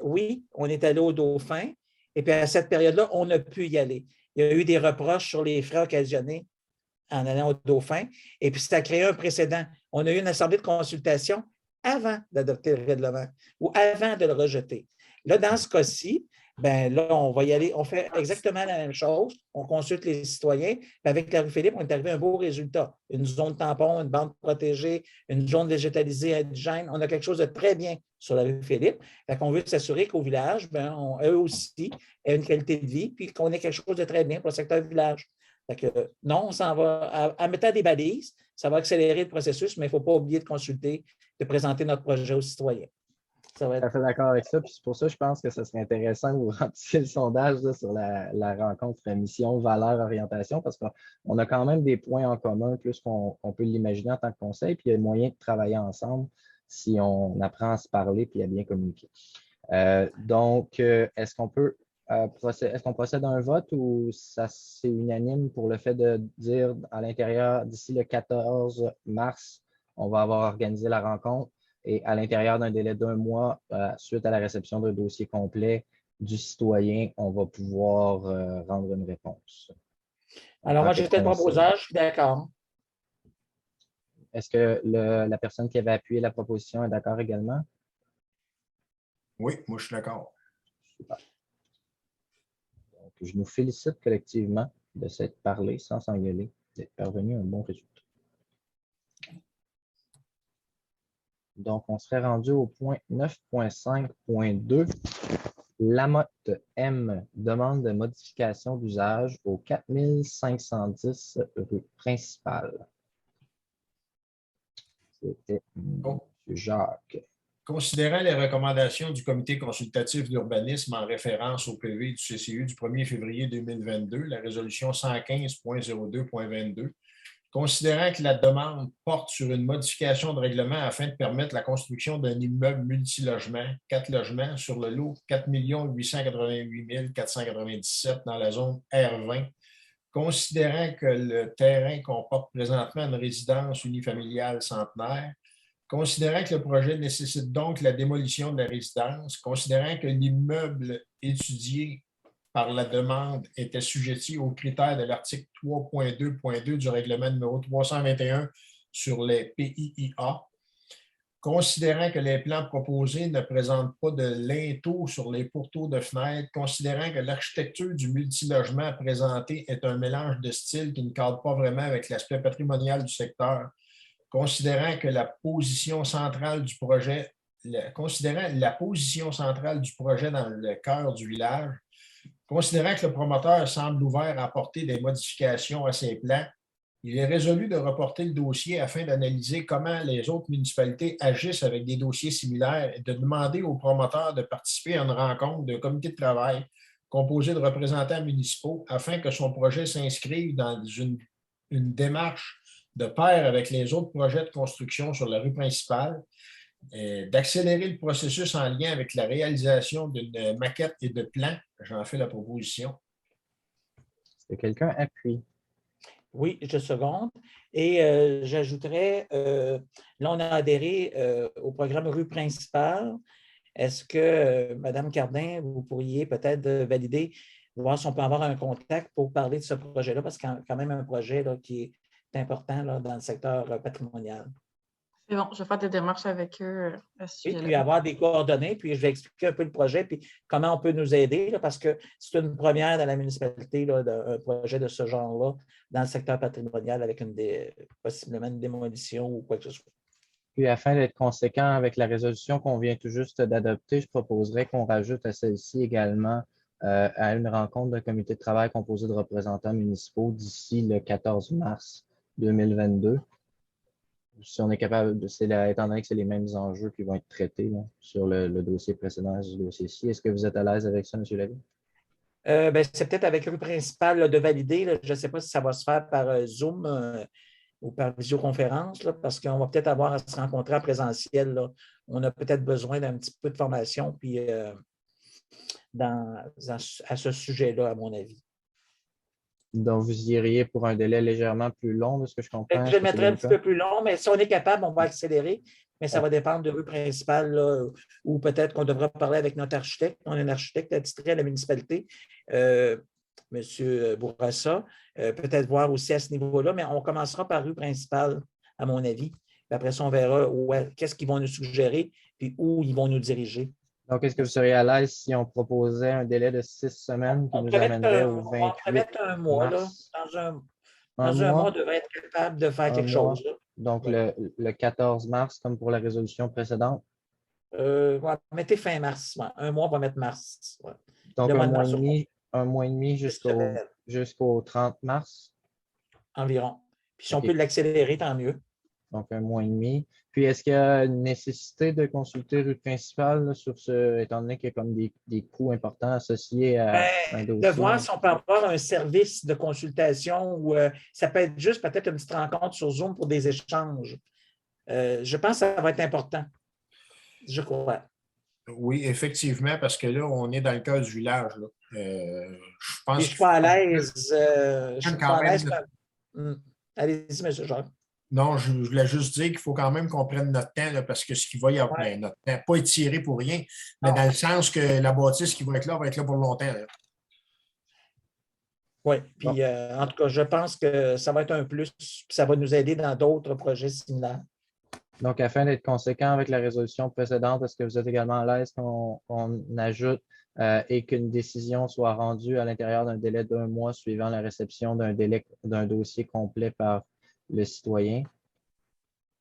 Oui, on est allé au Dauphin et puis à cette période-là, on a pu y aller. Il y a eu des reproches sur les frais occasionnés en allant au Dauphin. Et puis, ça a créé un précédent. On a eu une assemblée de consultation avant d'adopter le règlement ou avant de le rejeter. Là, dans ce cas-ci, bien là, on va y aller, on fait exactement la même chose. On consulte les citoyens. Puis avec la rue Philippe, on est arrivé à un beau résultat. Une zone tampon, une bande protégée, une zone végétalisée indigène. On a quelque chose de très bien sur la rue Philippe. Fait qu'on veut s'assurer qu'au village, bien, eux aussi, aient une qualité de vie, puis qu'on ait quelque chose de très bien pour le secteur du village. Fait que, non, on s'en va. En mettant des balises, ça va accélérer le processus, mais il ne faut pas oublier de consulter, de présenter notre projet aux citoyens. Ça va être... Tout à fait d'accord avec ça. Puis c'est pour ça que je pense que ce serait intéressant que vous remplissiez le sondage là, sur la rencontre mission, valeur, orientation, parce qu'on a quand même des points en commun, plus qu'on peut l'imaginer en tant que conseil, puis il y a moyen de travailler ensemble si on apprend à se parler puis à bien communiquer. Donc, est-ce qu'on procède à un vote ou ça c'est unanime pour le fait de dire à l'intérieur, d'ici le 14 mars, on va avoir organisé la rencontre et à l'intérieur d'un délai d'1 mois, suite à la réception d'un dossier complet du citoyen, on va pouvoir rendre une réponse. Alors, moi, j'étais le proposeur, je suis d'accord. Est-ce que la personne qui avait appuyé la proposition est d'accord également? Oui, moi, je suis d'accord. Super. Donc, je nous félicite collectivement de s'être parlé sans s'engueuler, d'être parvenu à un bon résultat. Donc, on serait rendu au point 9.5.2. Lamotte M demande de modification d'usage au 4510 rue principale. C'était M. Jacques. Considérant les recommandations du Comité consultatif d'urbanisme en référence au PV du CCU du 1er février 2022, la résolution 115.02.22, considérant que la demande porte sur une modification de règlement afin de permettre la construction d'un immeuble multilogement, 4 logements, sur le lot 4 888 497 dans la zone R20, considérant que le terrain comporte présentement une résidence unifamiliale centenaire, considérant que le projet nécessite donc la démolition de la résidence, considérant que l'immeuble étudié par la demande est assujetti aux critères de l'article 3.2.2 du règlement numéro 321 sur les PIIA, considérant que les plans proposés ne présentent pas de linteaux sur les pourtours de fenêtres, considérant que l'architecture du multilogement présenté est un mélange de styles qui ne cadre pas vraiment avec l'aspect patrimonial du secteur, considérant que la position centrale du projet considérant la position centrale du projet dans le cœur du village, considérant que le promoteur semble ouvert à apporter des modifications à ses plans, il est résolu de reporter le dossier afin d'analyser comment les autres municipalités agissent avec des dossiers similaires et de demander aux promoteurs de participer à une rencontre d'un comité de travail composé de représentants municipaux afin que son projet s'inscrive dans une démarche de pair avec les autres projets de construction sur la rue principale, d'accélérer le processus en lien avec la réalisation d'une maquette et de plans. J'en fais la proposition. Est-ce que quelqu'un appuie? Oui, je seconde. Et j'ajouterais, là, on a adhéré au programme rue principale. Est-ce que, Mme Cardin, vous pourriez peut-être valider, voir si on peut avoir un contact pour parler de ce projet-là, parce qu'il y a quand même un projet là, qui est important là, dans le secteur patrimonial. C'est bon, je vais faire des démarches avec eux à ce Et sujet-là. puis avoir des coordonnées, puis je vais expliquer un peu le projet, puis comment on peut nous aider, là, parce que c'est une première dans la municipalité, là, un projet de ce genre-là, dans le secteur patrimonial, avec possiblement une démolition ou quoi que ce soit. Puis, afin d'être conséquent avec la résolution qu'on vient tout juste d'adopter, je proposerais qu'on rajoute à celle-ci également à une rencontre d'un comité de travail composé de représentants municipaux d'ici le 14 mars 2022. Si on est capable, étant donné que c'est les mêmes enjeux qui vont être traités là, sur le dossier précédent et ce dossier-ci, est-ce que vous êtes à l'aise avec ça, M. Lavie? C'est peut-être avec rue principale là, de valider. Là, je ne sais pas si ça va se faire par Zoom ou par visioconférence, là, parce qu'on va peut-être avoir à se rencontrer en présentiel. Là. On a peut-être besoin d'un petit peu de formation puis, à ce sujet-là, à mon avis. Donc, vous iriez pour un délai légèrement plus long, de ce que je comprends. Je le mettrai un petit peu plus long, mais si on est capable, on va accélérer. Mais ça va dépendre de rue principale, là, ou peut-être qu'on devra parler avec notre architecte. On a un architecte attitré à la municipalité, M. Bourassa. Peut-être voir aussi à ce niveau-là, mais on commencera par rue principale, à mon avis. Puis après ça, on verra qu'est-ce qu'ils vont nous suggérer puis où ils vont nous diriger. Donc, est-ce que vous seriez à l'aise si on proposait un délai de 6 semaines qui nous amènerait au 28 On pourrait mettre un mois. Là, dans un mois, on devrait être capable de faire quelque chose. Là. Donc, le 14 mars, comme pour la résolution précédente? Mettez fin mars. Ouais. Un mois, on va mettre mars. Ouais. Donc, un mois et demi jusqu'au 30 mars? Environ. Puis si on peut l'accélérer, tant mieux. Donc, un mois et demi. Puis, est-ce qu'il y a une nécessité de consulter rue principale là, sur ce, étant donné qu'il y a comme des coûts importants associés à un dossier? De voir si on peut avoir un service de consultation ou ça peut être juste peut-être une petite rencontre sur Zoom pour des échanges. Je pense que ça va être important. Je crois. Oui, effectivement, parce que là, on est dans le cœur du village. Là. Je pense je ne suis pas à l'aise. Je suis pas à l'aise. Allez-y, M. Jacques. Non, je voulais juste dire qu'il faut quand même qu'on prenne notre temps là, parce que ce qui va y avoir, notre temps, pas étiré pour rien, mais dans le sens que la bâtisse qui va être là pour longtemps. Là. Oui, puis en tout cas, je pense que ça va être un plus, puis ça va nous aider dans d'autres projets similaires. Donc, afin d'être conséquent avec la résolution précédente, est-ce que vous êtes également à l'aise qu'on ajoute et qu'une décision soit rendue à l'intérieur d'un délai d'1 mois suivant la réception d'un dossier complet par le citoyen?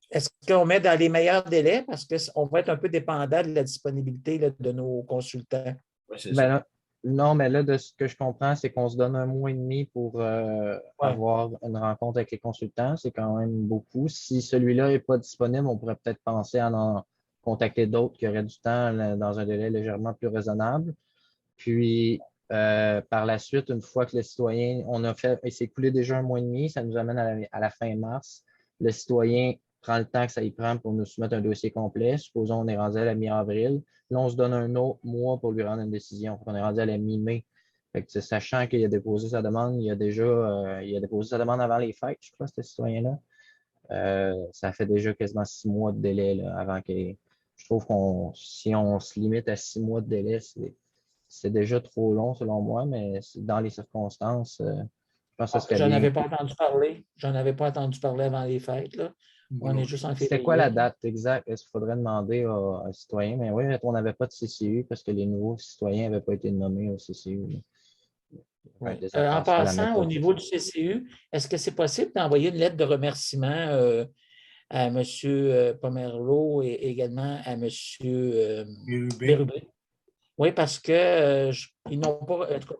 Est-ce qu'on met dans les meilleurs délais? Parce qu'on va être un peu dépendant de la disponibilité là, de nos consultants. Oui, c'est ça. Non, mais là, de ce que je comprends, c'est qu'on se donne 1 mois et demi pour avoir une rencontre avec les consultants. C'est quand même beaucoup. Si celui-là n'est pas disponible, on pourrait peut-être penser à en contacter d'autres qui auraient du temps dans un délai légèrement plus raisonnable. Puis, par la suite, une fois que le citoyen, il s'est écoulé déjà 1 mois et demi, ça nous amène à la fin mars. Le citoyen prend le temps que ça y prend pour nous soumettre un dossier complet. Supposons qu'on est rendu à la mi-avril. Là, on se donne un autre mois pour lui rendre une décision. On est rendu à la mi-mai. Sachant qu'il a déposé sa demande, il a déposé sa demande avant les fêtes, je crois, ce citoyen-là. Ça fait déjà quasiment 6 mois de délai là, avant que. Je trouve si on se limite à 6 mois de délai, c'est déjà trop long selon moi, mais dans les circonstances, je pense que ce serait J'en bien. avais pas entendu parler. J'en avais pas entendu parler avant les fêtes. Là. On est juste en février. C'était quoi la date exacte? Est-ce qu'il faudrait demander à un citoyen? Mais oui, on n'avait pas de CCU parce que les nouveaux citoyens n'avaient pas été nommés au CCU. Oui. En passant, au niveau du CCU, est-ce que c'est possible d'envoyer une lettre de remerciement à M. Pomerleau et également à M. Bérubé. Bérubé. Oui, parce que ils n'ont pas. En tout cas,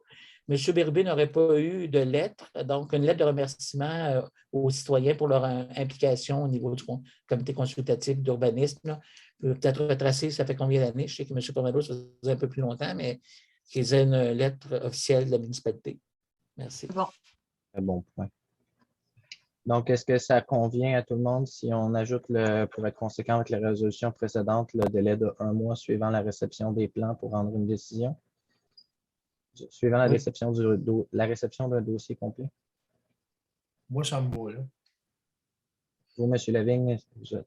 M. Bérubé n'aurait pas eu de lettre, donc une lettre de remerciement aux citoyens pour leur implication au niveau du comité consultatif d'urbanisme. Peut-être retracer, ça fait combien d'années? Je sais que M. Pomerleau, ça faisait un peu plus longtemps, mais qu'ils aient une lettre officielle de la municipalité. Merci. Bon. Très bon point. Donc, est-ce que ça convient à tout le monde si on ajoute, pour être conséquent avec la résolution précédente, le délai de 1 mois suivant la réception des plans pour rendre une décision? Suivant la Oui. réception la réception d'un dossier complet? Moi, ça me va, là. Vous, M. Lavigne, vous êtes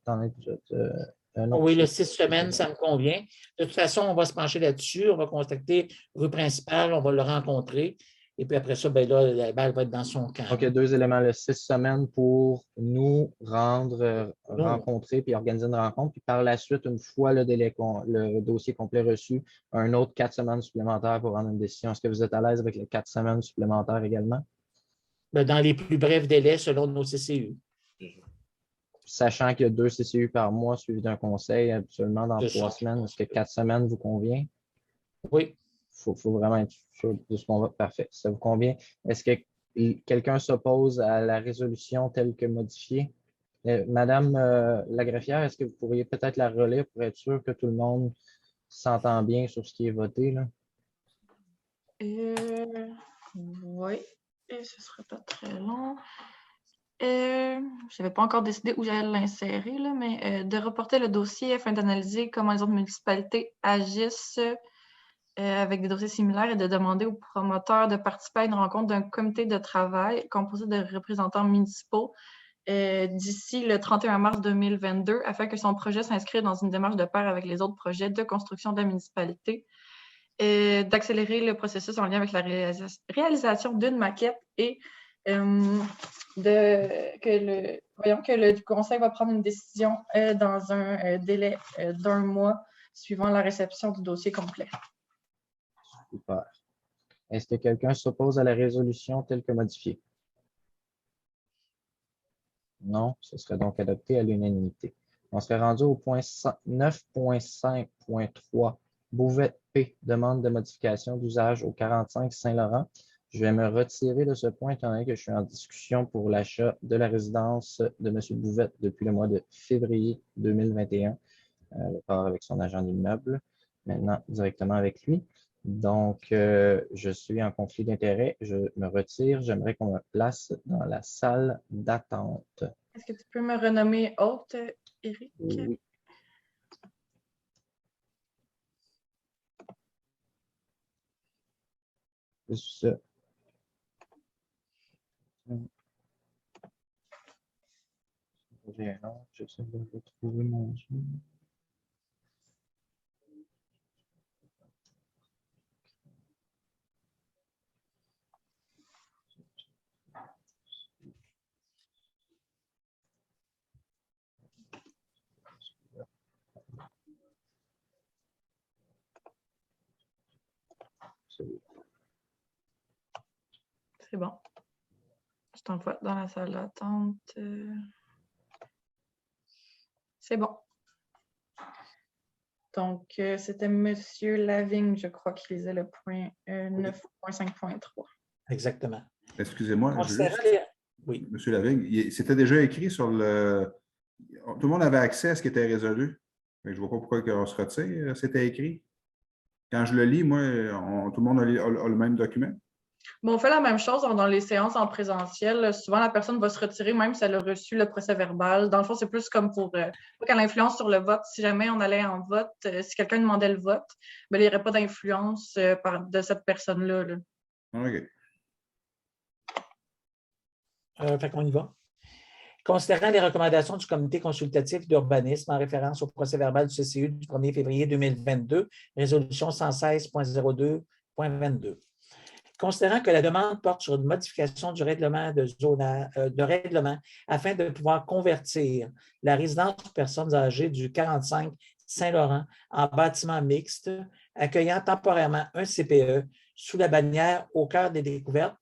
non, Oui, le 6 semaines, ça me convient. De toute façon, on va se pencher là-dessus. On va contacter rue principale, on va le rencontrer. Et puis après ça, ben là, la balle va être dans son camp. Donc, il y a 2 éléments. Le 6 semaines pour nous rencontrer puis organiser une rencontre. Puis par la suite, une fois le dossier complet reçu, un autre 4 semaines supplémentaires pour rendre une décision. Est-ce que vous êtes à l'aise avec les 4 semaines supplémentaires également? Ben, dans les plus brefs délais selon nos CCU. Sachant qu'il y a 2 CCU par mois suivis d'un conseil habituellement dans C'est 3 ça. semaines, est-ce que 4 semaines vous convient? Oui. Il faut vraiment être sûr de ce qu'on va. Parfait. Ça vous convient? Est-ce que quelqu'un s'oppose à la résolution telle que modifiée? Madame la greffière, est-ce que vous pourriez peut-être la relire pour être sûr que tout le monde s'entend bien sur ce qui est voté, là? Oui, et ce ne sera pas très long. Je n'avais pas encore décidé où j'allais l'insérer, là, mais de reporter le dossier afin d'analyser comment les autres municipalités agissent avec des dossiers similaires et de demander aux promoteurs de participer à une rencontre d'un comité de travail composé de représentants municipaux d'ici le 31 mars 2022 afin que son projet s'inscrive dans une démarche de pair avec les autres projets de construction de la municipalité, d'accélérer le processus en lien avec la réalisation d'une maquette et que le conseil va prendre une décision dans un délai d'1 mois suivant la réception du dossier complet. Super. Est-ce que quelqu'un s'oppose à la résolution telle que modifiée? Non, ce serait donc adopté à l'unanimité. On serait rendu au point 9.5.3. Bouvette P, demande de modification d'usage au 45 Saint-Laurent. Je vais me retirer de ce point étant donné que je suis en discussion pour l'achat de la résidence de M. Bouvette depuis le mois de février 2021. Le part avec son agent d'immeuble, maintenant directement avec lui. Donc, je suis en conflit d'intérêts. Je me retire. J'aimerais qu'on me place dans la salle d'attente. Est-ce que tu peux me renommer hôte, Éric? Oui. C'est ça. J'essaie de retrouver mon Zoom. C'est bon. Je t'envoie dans la salle d'attente. C'est bon. Donc, c'était M. Lavigne, je crois, qui lisait le point 9.5.3. Exactement. Excusez-moi, Oui. M. Lavigne, c'était déjà écrit sur le. Tout le monde avait accès à ce qui était résolu. Je ne vois pas pourquoi on se retire. C'était écrit. Quand je le lis, moi, tout le monde a le même document. Bon, on fait la même chose dans les séances en présentiel. Souvent, la personne va se retirer même si elle a reçu le procès-verbal. Dans le fond, c'est plus comme pour qu'elle influence sur le vote. Si jamais on allait en vote, si quelqu'un demandait le vote, ben, il n'y aurait pas d'influence de cette personne-là. Là. OK. Fait qu'on y va. Considérant les recommandations du comité consultatif d'urbanisme en référence au procès-verbal du CCU du 1er février 2022, résolution 116.02.22. Considérant que la demande porte sur une modification du règlement de règlement afin de pouvoir convertir la résidence de personnes âgées du 45 Saint-Laurent en bâtiment mixte accueillant temporairement un CPE sous la bannière au cœur des découvertes.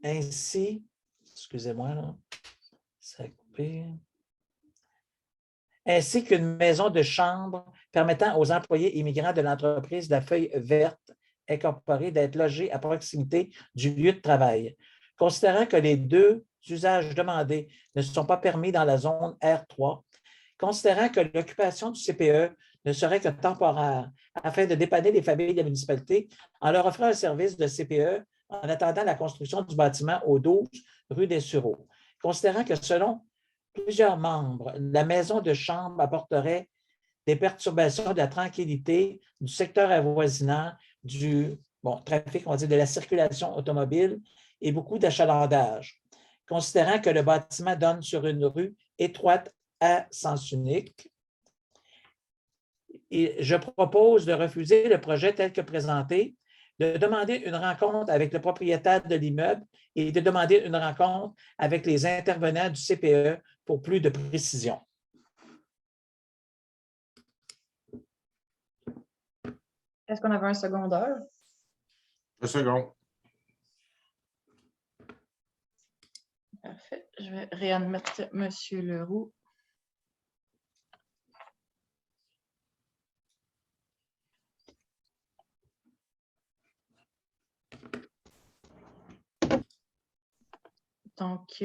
Ainsi, excusez-moi, Ça a coupé. Ainsi qu'une maison de chambre permettant aux employés immigrants de l'entreprise de la Feuille Verte incorporée d'être logés à proximité du lieu de travail. Considérant que les deux usages demandés ne sont pas permis dans la zone R3, considérant que l'occupation du CPE ne serait que temporaire afin de dépanner les familles de la municipalité en leur offrant un service de CPE en attendant la construction du bâtiment au 12 rue des Sureaux. Considérant que selon plusieurs membres, la maison de chambre apporterait des perturbations de la tranquillité du secteur avoisinant, du trafic, on va dire, de la circulation automobile et beaucoup d'achalandage. Considérant que le bâtiment donne sur une rue étroite à sens unique, et je propose de refuser le projet tel que présenté, de demander une rencontre avec le propriétaire de l'immeuble et de demander une rencontre avec les intervenants du CPE pour plus de précision. Est-ce qu'on avait un secondeur? Un second. Parfait. Je vais réadmettre M. Leroux. Donc,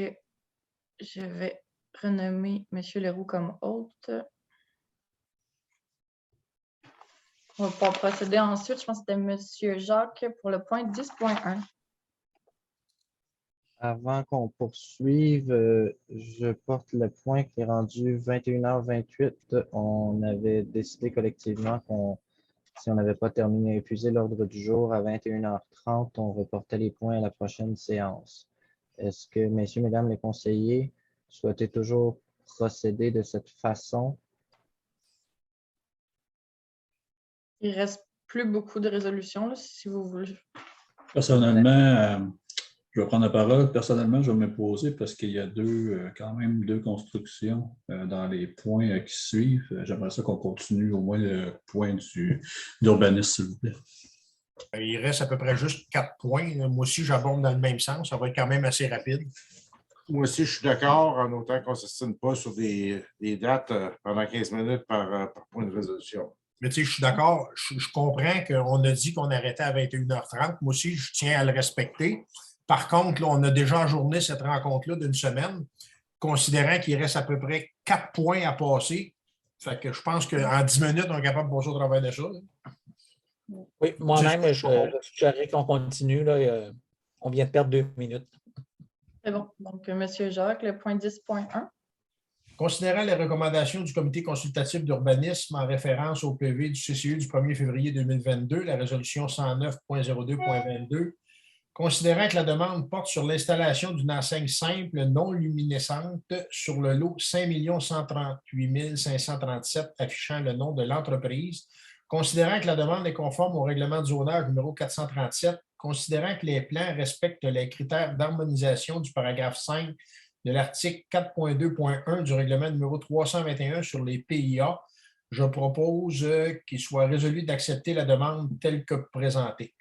je vais renommer M. Leroux comme hôte. On va pouvoir procéder ensuite. Je pense que c'était M. Jacques pour le point 10.1. Avant qu'on poursuive, je porte le point qui est rendu 21h28. On avait décidé collectivement si on n'avait pas terminé à épuiser l'ordre du jour à 21h30, on reportait les points à la prochaine séance. Est-ce que, messieurs, mesdames les conseillers, souhaitez toujours procéder de cette façon? Il ne reste plus beaucoup de résolutions, là, si vous voulez. Personnellement, je vais prendre la parole. Personnellement, je vais m'imposer parce qu'il y a quand même deux constructions dans les points qui suivent. J'aimerais ça qu'on continue au moins le point d'urbanisme, s'il vous plaît. Il reste à peu près juste 4 points. Moi aussi, j'aborde dans le même sens. Ça va être quand même assez rapide. Moi aussi, je suis d'accord, en autant qu'on ne s'estime pas sur des dates pendant 15 minutes par point de résolution. Mais tu sais, je suis d'accord. Je comprends qu'on a dit qu'on arrêtait à 21h30. Moi aussi, je tiens à le respecter. Par contre, là, on a déjà ajourné cette rencontre-là d'une semaine, considérant qu'il reste à peu près 4 points à passer. Fait que je pense qu'en 10 minutes, on est capable de passer au travail de ça. Là. Oui, moi-même, je suggérerais qu'on continue. Là, on vient de perdre 2 minutes. C'est bon. Donc, M. Jacques, le point 10.1. Considérant les recommandations du Comité consultatif d'urbanisme en référence au PV du CCU du 1er février 2022, la résolution 109.02.22, considérant que la demande porte sur l'installation d'une enseigne simple non luminescente sur le lot 5 138 537 affichant le nom de l'entreprise, considérant que la demande est conforme au règlement de zonage numéro 437, considérant que les plans respectent les critères d'harmonisation du paragraphe 5 de l'article 4.2.1 du règlement numéro 321 sur les PIA, je propose qu'il soit résolu d'accepter la demande telle que présentée.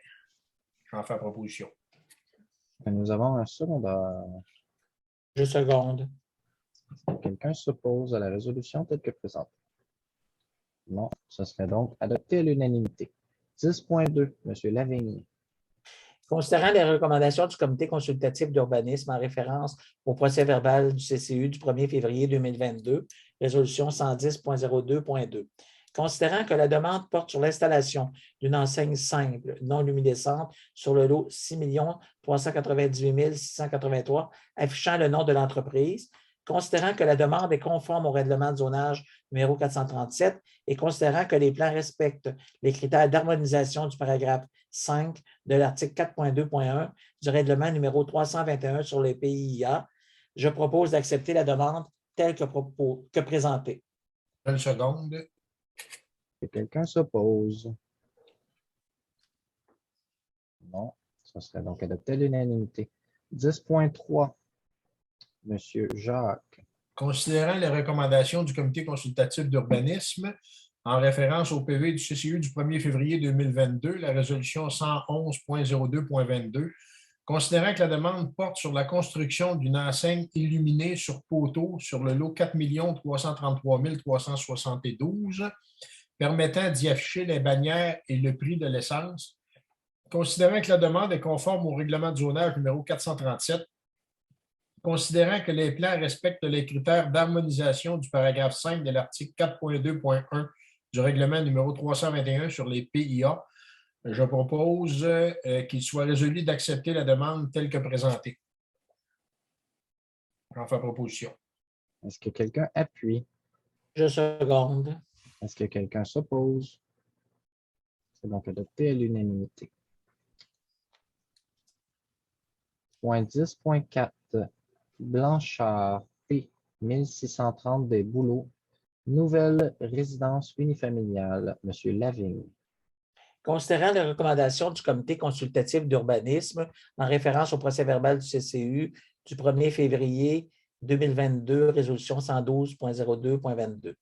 J'en fais la proposition. Nous avons un secondaire. Je seconde. Quelqu'un s'oppose à la résolution telle que présentée? Non, ce serait donc adopté à l'unanimité. 10.2, M. Lavigny. Considérant les recommandations du Comité consultatif d'urbanisme en référence au procès-verbal du CCU du 1er février 2022, résolution 110.02.2. Considérant que la demande porte sur l'installation d'une enseigne simple, non luminescente, sur le lot 6 398 683, affichant le nom de l'entreprise, considérant que la demande est conforme au règlement de zonage numéro 437 et considérant que les plans respectent les critères d'harmonisation du paragraphe 5 de l'article 4.2.1 du règlement numéro 321 sur les PIA, je propose d'accepter la demande telle que présentée. Une seconde. Et quelqu'un s'oppose? Non, ce serait donc adopté à l'unanimité. 10.3, M. Jacques. Considérant les recommandations du Comité consultatif d'urbanisme en référence au PV du CCU du 1er février 2022, la résolution 111.02.22, Considérant que la demande porte sur la construction d'une enseigne illuminée sur poteau sur le lot 4 333 372, permettant d'y afficher les bannières et le prix de l'essence, considérant que la demande est conforme au règlement de zonage numéro 437, considérant que les plans respectent les critères d'harmonisation du paragraphe 5 de l'article 4.2.1 du règlement numéro 321 sur les PIA, je propose qu'il soit résolu d'accepter la demande telle que présentée. J'en fais proposition. Est-ce que quelqu'un appuie? Je seconde. Est-ce que quelqu'un s'oppose? C'est donc adopté à l'unanimité. Point 10.4. Blanchard, P. 1630 des Bouleaux. Nouvelle résidence unifamiliale. Monsieur Lavigne. Considérant les recommandations du comité consultatif d'urbanisme en référence au procès-verbal du CCU du 1er février 2022, résolution 112.02.22.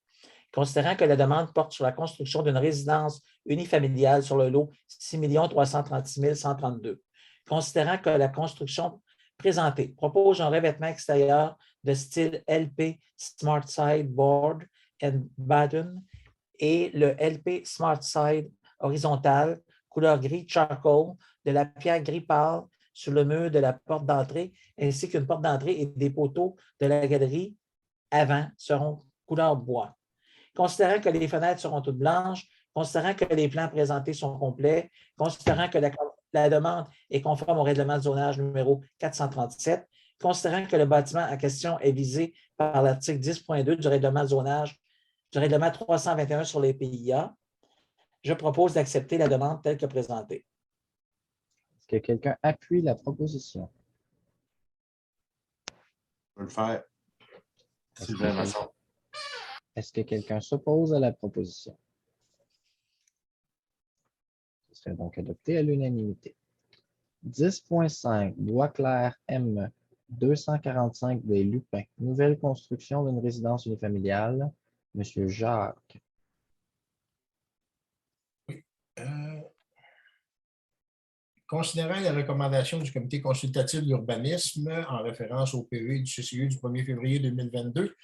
Considérant que la demande porte sur la construction d'une résidence unifamiliale sur le lot 6 336 132. Considérant que la construction présentée propose un revêtement extérieur de style LP Smart Side Board and Batten et le LP Smart Side horizontal, couleur gris charcoal, de la pierre gris pâle sur le mur de la porte d'entrée, ainsi qu'une porte d'entrée et des poteaux de la galerie avant seront couleur bois. Considérant que les fenêtres seront toutes blanches, considérant que les plans présentés sont complets, considérant que la demande est conforme au règlement de zonage numéro 437, considérant que le bâtiment en question est visé par l'article 10.2 du règlement de zonage, du règlement 321 sur les PIA, je propose d'accepter la demande telle que présentée. Est-ce que quelqu'un appuie la proposition? Je vais le faire. Sylvain Masson. Est-ce que quelqu'un s'oppose à la proposition? Ce serait donc adopté à l'unanimité. 10.5. Boisclair M. 245 des Lupins. Nouvelle construction d'une résidence unifamiliale. Monsieur Jacques. Considérant les recommandations du comité consultatif d'urbanisme en référence au PV du CCU du 1er février 2022,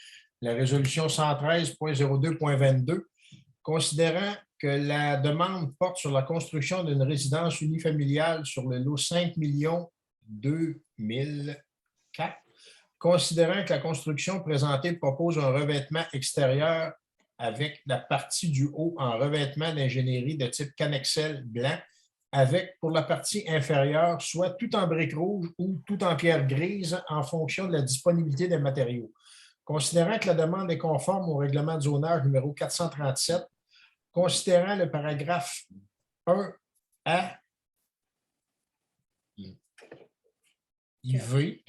la résolution 113.02.22, considérant que la demande porte sur la construction d'une résidence unifamiliale sur le lot 5 2004, considérant que la construction présentée propose un revêtement extérieur avec la partie du haut en revêtement d'ingénierie de type Canexel blanc, avec pour la partie inférieure soit tout en briques rouges ou tout en pierre grise en fonction de la disponibilité des matériaux. Considérant que la demande est conforme au règlement de zonage numéro 437, considérant le paragraphe 1A IV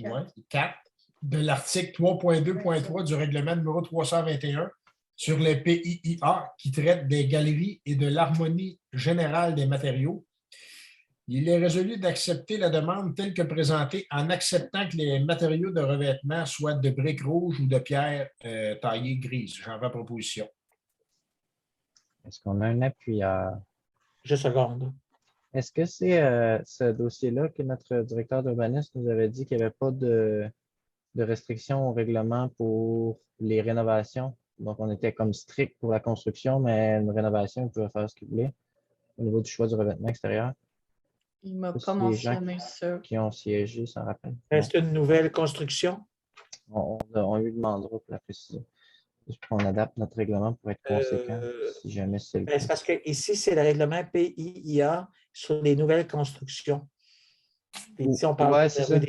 4 de l'article 3.2.3 du règlement numéro 321 sur les PIIA qui traite des galeries et de l'harmonie générale des matériaux, il est résolu d'accepter la demande telle que présentée en acceptant que les matériaux de revêtement soient de briques rouges ou de pierre taillée grise. J'en fais proposition. Est-ce qu'on a un appuyeur? Je seconde. Est-ce que c'est ce dossier-là que notre directeur d'urbanisme nous avait dit qu'il n'y avait pas de restrictions au règlement pour les rénovations? Donc, on était comme strict pour la construction, mais une rénovation, on pouvait faire ce qu'il voulait au niveau du choix du revêtement extérieur. Il m'a C'est pas les gens mentionné ça. qui ont siégé, s'en rappelle. Est-ce une nouvelle construction? On lui demandera pour la précision. On adapte notre règlement pour être conséquent, si jamais c'est le C'est cas. parce que ici, c'est le règlement PIIA sur les nouvelles constructions. Puis ici, on parle Ouais, de c'est ça.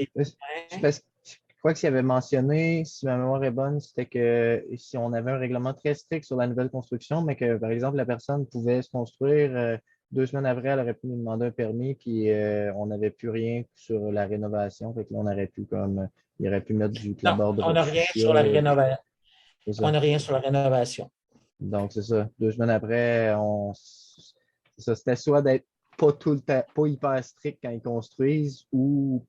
Parce que je crois que s'il avait mentionné, si ma mémoire est bonne, c'était que si on avait un règlement très strict sur la nouvelle construction, mais que, par exemple, la personne pouvait se construire 2 semaines après, elle aurait pu nous demander un permis, puis on n'avait plus rien sur la rénovation. Fait que là, on aurait pu il aurait pu mettre du clapboard de on n'a rien sur la rénovation. On n'a rien sur la rénovation. Donc, c'est ça. 2 semaines après, c'était soit d'être pas tout le temps, pas hyper strict quand ils construisent, ou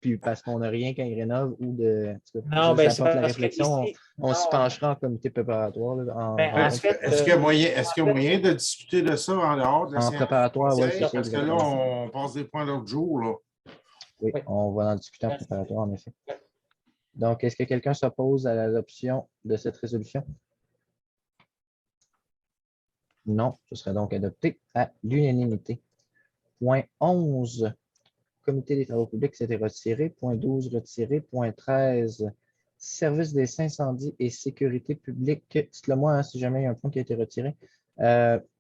puis parce qu'on n'a rien quand ils rénovent, ou de. Non, ben, ça porte la parce que réflexion. ici, on se penchera en comité préparatoire. Est-ce qu'il y a moyen de discuter de ça en dehors de la séance? Préparatoire, oui, c'est ça. Parce que là, on passe des points l'autre jour. Là. Oui, Oui. on va en discuter en préparatoire, en effet. Donc, est-ce que quelqu'un s'oppose à l'adoption de cette résolution? Non, ce serait donc adopté à l'unanimité. Point 11, Comité des travaux publics, c'était retiré. Point 12, retiré. Point 13, Service des incendies et sécurité publique. Dites-le moi hein, si jamais il y a un point qui a été retiré.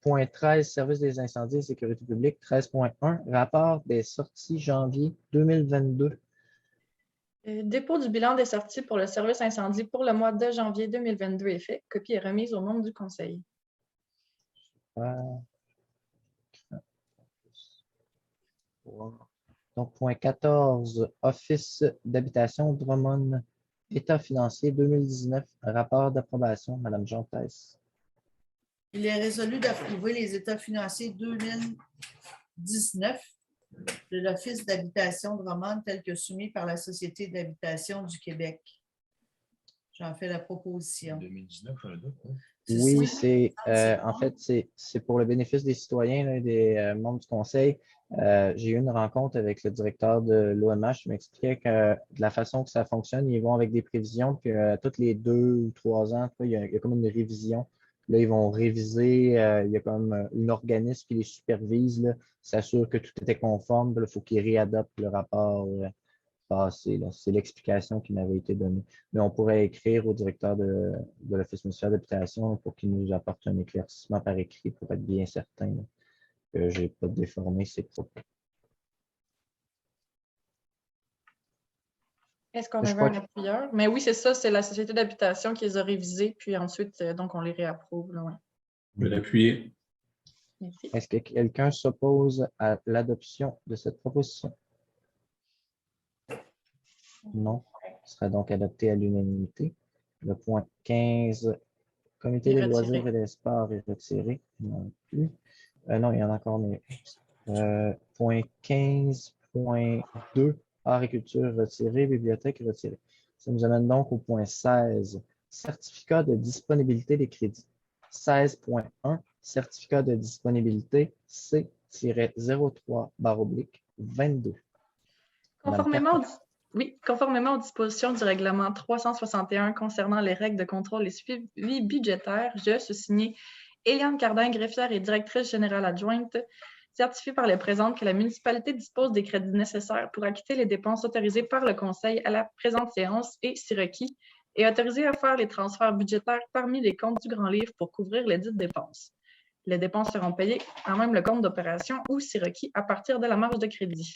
Point 13, Service des incendies et sécurité publique. 13.1, Rapport des sorties janvier 2022. Dépôt du bilan des sorties pour le service incendie pour le mois de janvier 2022 est fait. Copie est remise aux membres du Conseil. Donc, point 14, Office d'habitation Drummond, État financier 2019, rapport d'approbation, Madame Jean-Thèse. Il est résolu d'approuver les états financiers 2019 de l'Office d'habitation Drummond tel que soumis par la Société d'habitation du Québec. J'en fais la proposition. 2019, un doute, hein? Oui, ça. en fait, c'est pour le bénéfice des citoyens là, et des membres du conseil. J'ai eu une rencontre avec le directeur de l'OMH qui m'expliquait que de la façon que ça fonctionne, ils vont avec des prévisions, puis tous les 2 ou 3 ans, il y a comme une révision. Là, ils vont réviser, il y a comme un organisme qui les supervise, s'assure que tout était conforme. Il faut qu'ils réadaptent le rapport passé. C'est l'explication qui m'avait été donnée. Mais on pourrait écrire au directeur de l'Office municipal d'habitation pour qu'il nous apporte un éclaircissement par écrit pour être bien certain là, que je n'ai pas déformé ses propos. Est-ce qu'on Je avait crois un appuyeur? Mais oui, c'est ça, c'est la Société d'habitation qui les a révisés, puis ensuite, donc, on les réapprouve. Là, ouais. Je vais l'appuyer. Merci. Est-ce que quelqu'un s'oppose à l'adoption de cette proposition? Non. Ce sera donc adopté à l'unanimité. Le point 15, Comité Il est des loisirs retiré. et des sports est retiré. Non plus. Non, il y en a encore, mais point 15.2, art et culture retiré, bibliothèque retiré. Ça nous amène donc au point 16, certificat de disponibilité des crédits. 16.1, certificat de disponibilité C-03/22. Conformément aux dispositions du règlement 361 concernant les règles de contrôle et suivi budgétaire, je, sous-signé Éliane Cardin, greffière et directrice générale adjointe, certifie par les présentes que la municipalité dispose des crédits nécessaires pour acquitter les dépenses autorisées par le Conseil à la présente séance et, si requis, est autorisée à faire les transferts budgétaires parmi les comptes du Grand Livre pour couvrir les dites dépenses. Les dépenses seront payées en même le compte d'opération ou, si requis, à partir de la marge de crédit.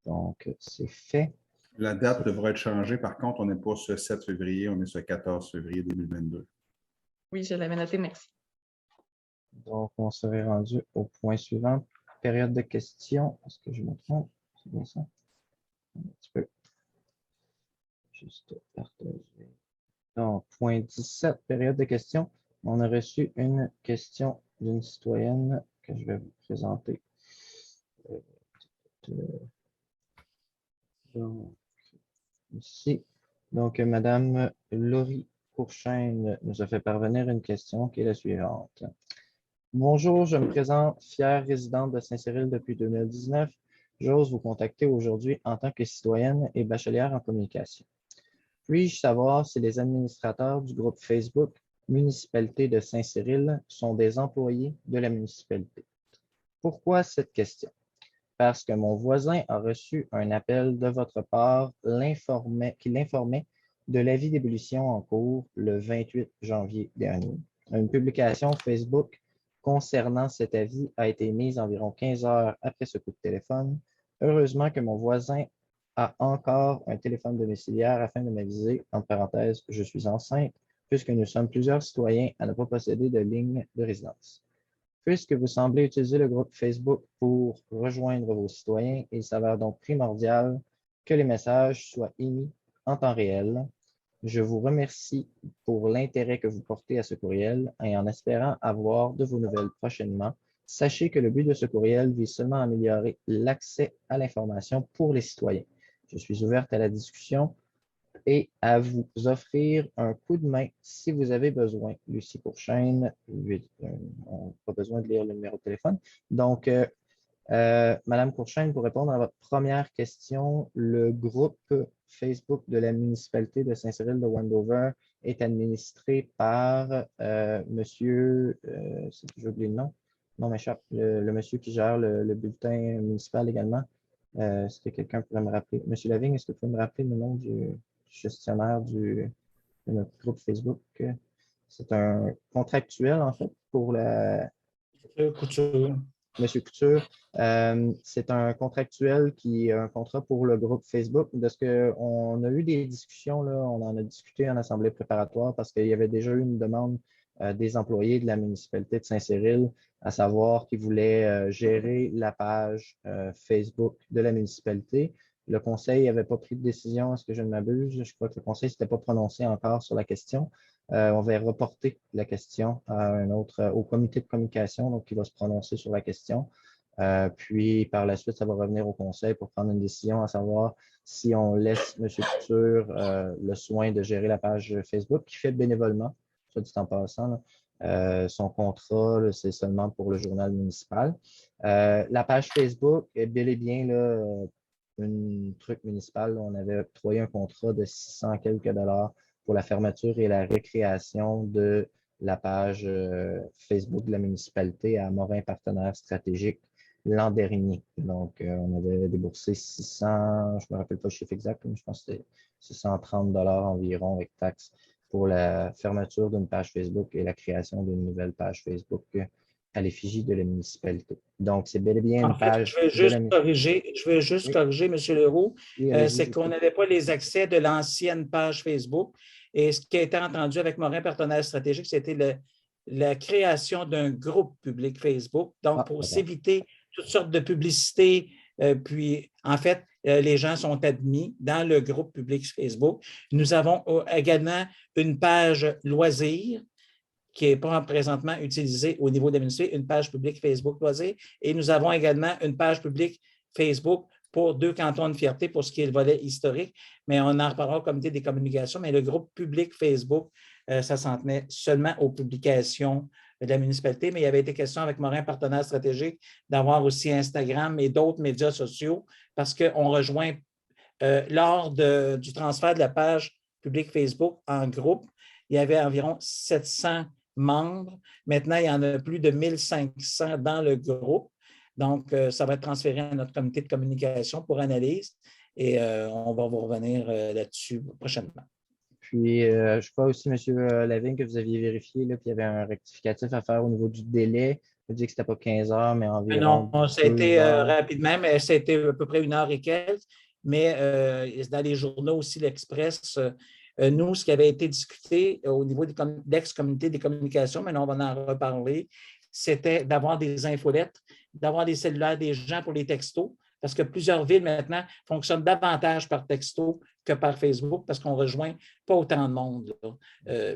Donc, c'est fait. La date devra être changée. Par contre, on n'est pas ce 7 février, on est ce 14 février 2022. Oui, je l'avais noté, merci. Donc, on serait rendu au point suivant. Période de questions. Est-ce que je me trompe? C'est bien ça? Un petit peu. Juste partager. Donc, point 17, période de questions. On a reçu une question d'une citoyenne que je vais vous présenter. Donc, ici. Donc, Madame Laurie Courchaine nous a fait parvenir une question qui est la suivante. Bonjour, je me présente, fière résidente de Saint-Cyril depuis 2019. J'ose vous contacter aujourd'hui en tant que citoyenne et bachelière en communication. Puis-je savoir si les administrateurs du groupe Facebook Municipalité de Saint-Cyril sont des employés de la municipalité? Pourquoi cette question? Parce que mon voisin a reçu un appel de votre part qui l'informait de l'avis d'ébullition en cours le 28 janvier dernier. Une publication Facebook concernant cet avis a été mise environ 15 heures après ce coup de téléphone. Heureusement que mon voisin a encore un téléphone domiciliaire afin de m'aviser, entre parenthèses, je suis enceinte, puisque nous sommes plusieurs citoyens à ne pas posséder de ligne de résidence. Puisque vous semblez utiliser le groupe Facebook pour rejoindre vos citoyens, il s'avère donc primordial que les messages soient émis en temps réel. Je vous remercie pour l'intérêt que vous portez à ce courriel et en espérant avoir de vos nouvelles prochainement. Sachez que le but de ce courriel vise seulement à améliorer l'accès à l'information pour les citoyens. Je suis ouverte à la discussion et à vous offrir un coup de main si vous avez besoin. Lucie Courchaine, on n'a pas besoin de lire le numéro de téléphone. Donc, Madame Courchaine, pour répondre à votre première question, le groupe Facebook de la municipalité de Saint-Cyril de Wendover est administré par monsieur, j'ai oublié le nom, non m'échappe, le monsieur qui gère le bulletin municipal également. Est-ce que quelqu'un pourrait me rappeler? Monsieur Lavigne, est-ce que vous pouvez me rappeler le nom du gestionnaire de notre groupe Facebook? C'est un contractuel, en fait, pour la... Couture. Monsieur Couture, c'est un contractuel qui a un contrat pour le groupe Facebook. De ce qu'on a eu des discussions, là, on en a discuté en assemblée préparatoire parce qu'il y avait déjà eu une demande des employés de la municipalité de Saint-Cyril, à savoir qu'ils voulaient gérer la page Facebook de la municipalité. Le conseil n'avait pas pris de décision, est-ce que je ne m'abuse? Je crois que le conseil ne s'était pas prononcé encore sur la question. On va reporter la question à au comité de communication, donc qui va se prononcer sur la question. Puis par la suite, ça va revenir au conseil pour prendre une décision à savoir si on laisse M. Couture le soin de gérer la page Facebook, qu'il fait bénévolement, soit dit en passant. Son contrat, c'est seulement pour le journal municipal. La page Facebook est bel et bien là, un truc municipal. On avait octroyé un contrat de 600 quelques dollars pour la fermeture et la récréation de la page Facebook de la municipalité à Morin Partenaires Stratégiques l'an dernier. Donc, on avait déboursé 600, je ne me rappelle pas le chiffre exact, mais je pense que c'était 630 dollars environ avec taxes pour la fermeture d'une page Facebook et la création d'une nouvelle page Facebook à l'effigie de la municipalité. Donc, c'est bel et bien une page. Je veux juste corriger, M. Leroux. C'est qu'on n'avait pas les accès de l'ancienne page Facebook. Et ce qui a été entendu avec Morin Partenaires Stratégiques, c'était la création d'un groupe public Facebook. Donc, pour s'éviter toutes sortes de publicités, puis en fait, les gens sont admis dans le groupe public Facebook. Nous avons également une page loisirs qui n'est pas présentement utilisée au niveau de la municipalité, une page publique Facebook loisirs. Et nous avons également une page publique Facebook pour 2 cantons de fierté pour ce qui est le volet historique, mais on en reparlera au comité des communications. Mais le groupe public Facebook, ça s'en tenait seulement aux publications de la municipalité, mais il y avait été question avec Morin Partenaires Stratégiques d'avoir aussi Instagram et d'autres médias sociaux parce qu'on rejoint lors du transfert de la page publique Facebook en groupe, il y avait environ 700 membres. Maintenant, il y en a plus de 1500 dans le groupe. Donc, ça va être transféré à notre comité de communication pour analyse et on va vous revenir là-dessus prochainement. Puis, je crois aussi, M. Lavigne, que vous aviez vérifié, là, qu'il y avait un rectificatif à faire au niveau du délai. Vous dites que ce n'était pas 15 heures, mais environ. Non, ça a été rapidement, mais c'était à peu près 1 heure et quelques. Mais dans les journaux aussi, l'Express, nous, ce qui avait été discuté au niveau de l'ex-communauté des communications, mais on va en reparler, c'était d'avoir des infolettes, d'avoir des cellulaires des gens pour les textos, parce que plusieurs villes maintenant fonctionnent davantage par texto que par Facebook, parce qu'on ne rejoint pas autant de monde,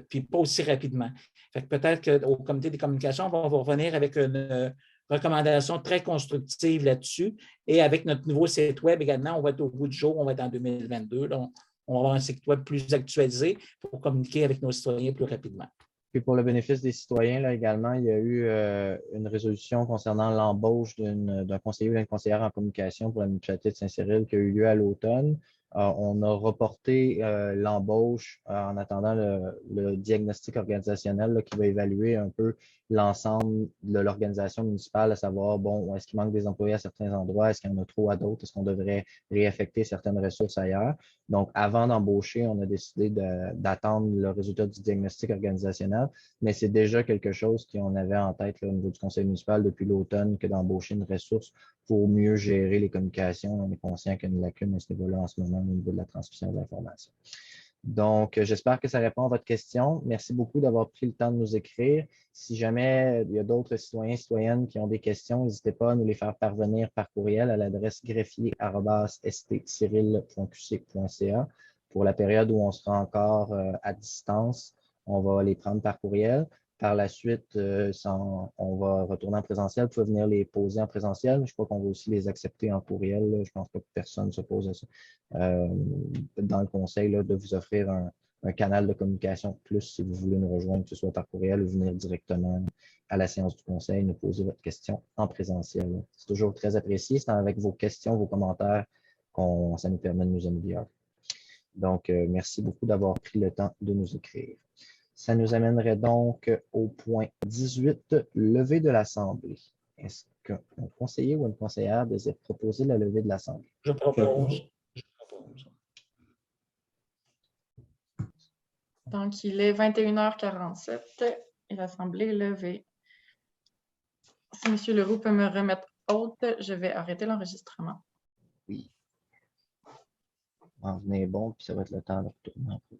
puis pas aussi rapidement. Fait que peut-être qu'au comité des communications, on va revenir avec une recommandation très constructive là-dessus. Et avec notre nouveau site Web également, on va être au bout du jour, on va être en 2022. Donc, on va avoir un site Web plus actualisé pour communiquer avec nos citoyens plus rapidement. Puis pour le bénéfice des citoyens, là également, il y a eu une résolution concernant l'embauche d'un conseiller ou d'une conseillère en communication pour la municipalité de Saint-Cyril qui a eu lieu à l'automne. On a reporté l'embauche en attendant le diagnostic organisationnel là, qui va évaluer un peu l'ensemble de l'organisation municipale, à savoir, bon, est-ce qu'il manque des employés à certains endroits, est-ce qu'il y en a trop à d'autres, est-ce qu'on devrait réaffecter certaines ressources ailleurs. Donc, avant d'embaucher, on a décidé d'attendre le résultat du diagnostic organisationnel, mais c'est déjà quelque chose qu'on avait en tête là, au niveau du conseil municipal depuis l'automne, que d'embaucher une ressource pour mieux gérer les communications. On est conscient qu'il y a une lacune à ce niveau-là en ce moment au niveau de la transmission de l'information. Donc, j'espère que ça répond à votre question. Merci beaucoup d'avoir pris le temps de nous écrire. Si jamais il y a d'autres citoyens et citoyennes qui ont des questions, n'hésitez pas à nous les faire parvenir par courriel à l'adresse greffier@stcyril.qc.ca. Pour la période où on sera encore à distance, on va les prendre par courriel. Par la suite, on va retourner en présentiel. Vous pouvez venir les poser en présentiel. Je crois qu'on va aussi les accepter en courriel. Je ne pense pas que personne ne s'oppose à ça dans le conseil là, de vous offrir un canal de communication plus si vous voulez nous rejoindre, que ce soit par courriel ou venir directement à la séance du conseil, nous poser votre question en présentiel. C'est toujours très apprécié. C'est avec vos questions, vos commentaires ça nous permet de nous améliorer. Donc, merci beaucoup d'avoir pris le temps de nous écrire. Ça nous amènerait donc au point 18, levée de l'Assemblée. Est-ce qu'un conseiller ou une conseillère désire proposer la levée de l'Assemblée? Je propose. Donc, il est 21h47 et l'Assemblée est levée. Si M. Leroux peut me remettre haute, je vais arrêter l'enregistrement. Oui. En venez bon, puis ça va être le temps de retourner un peu.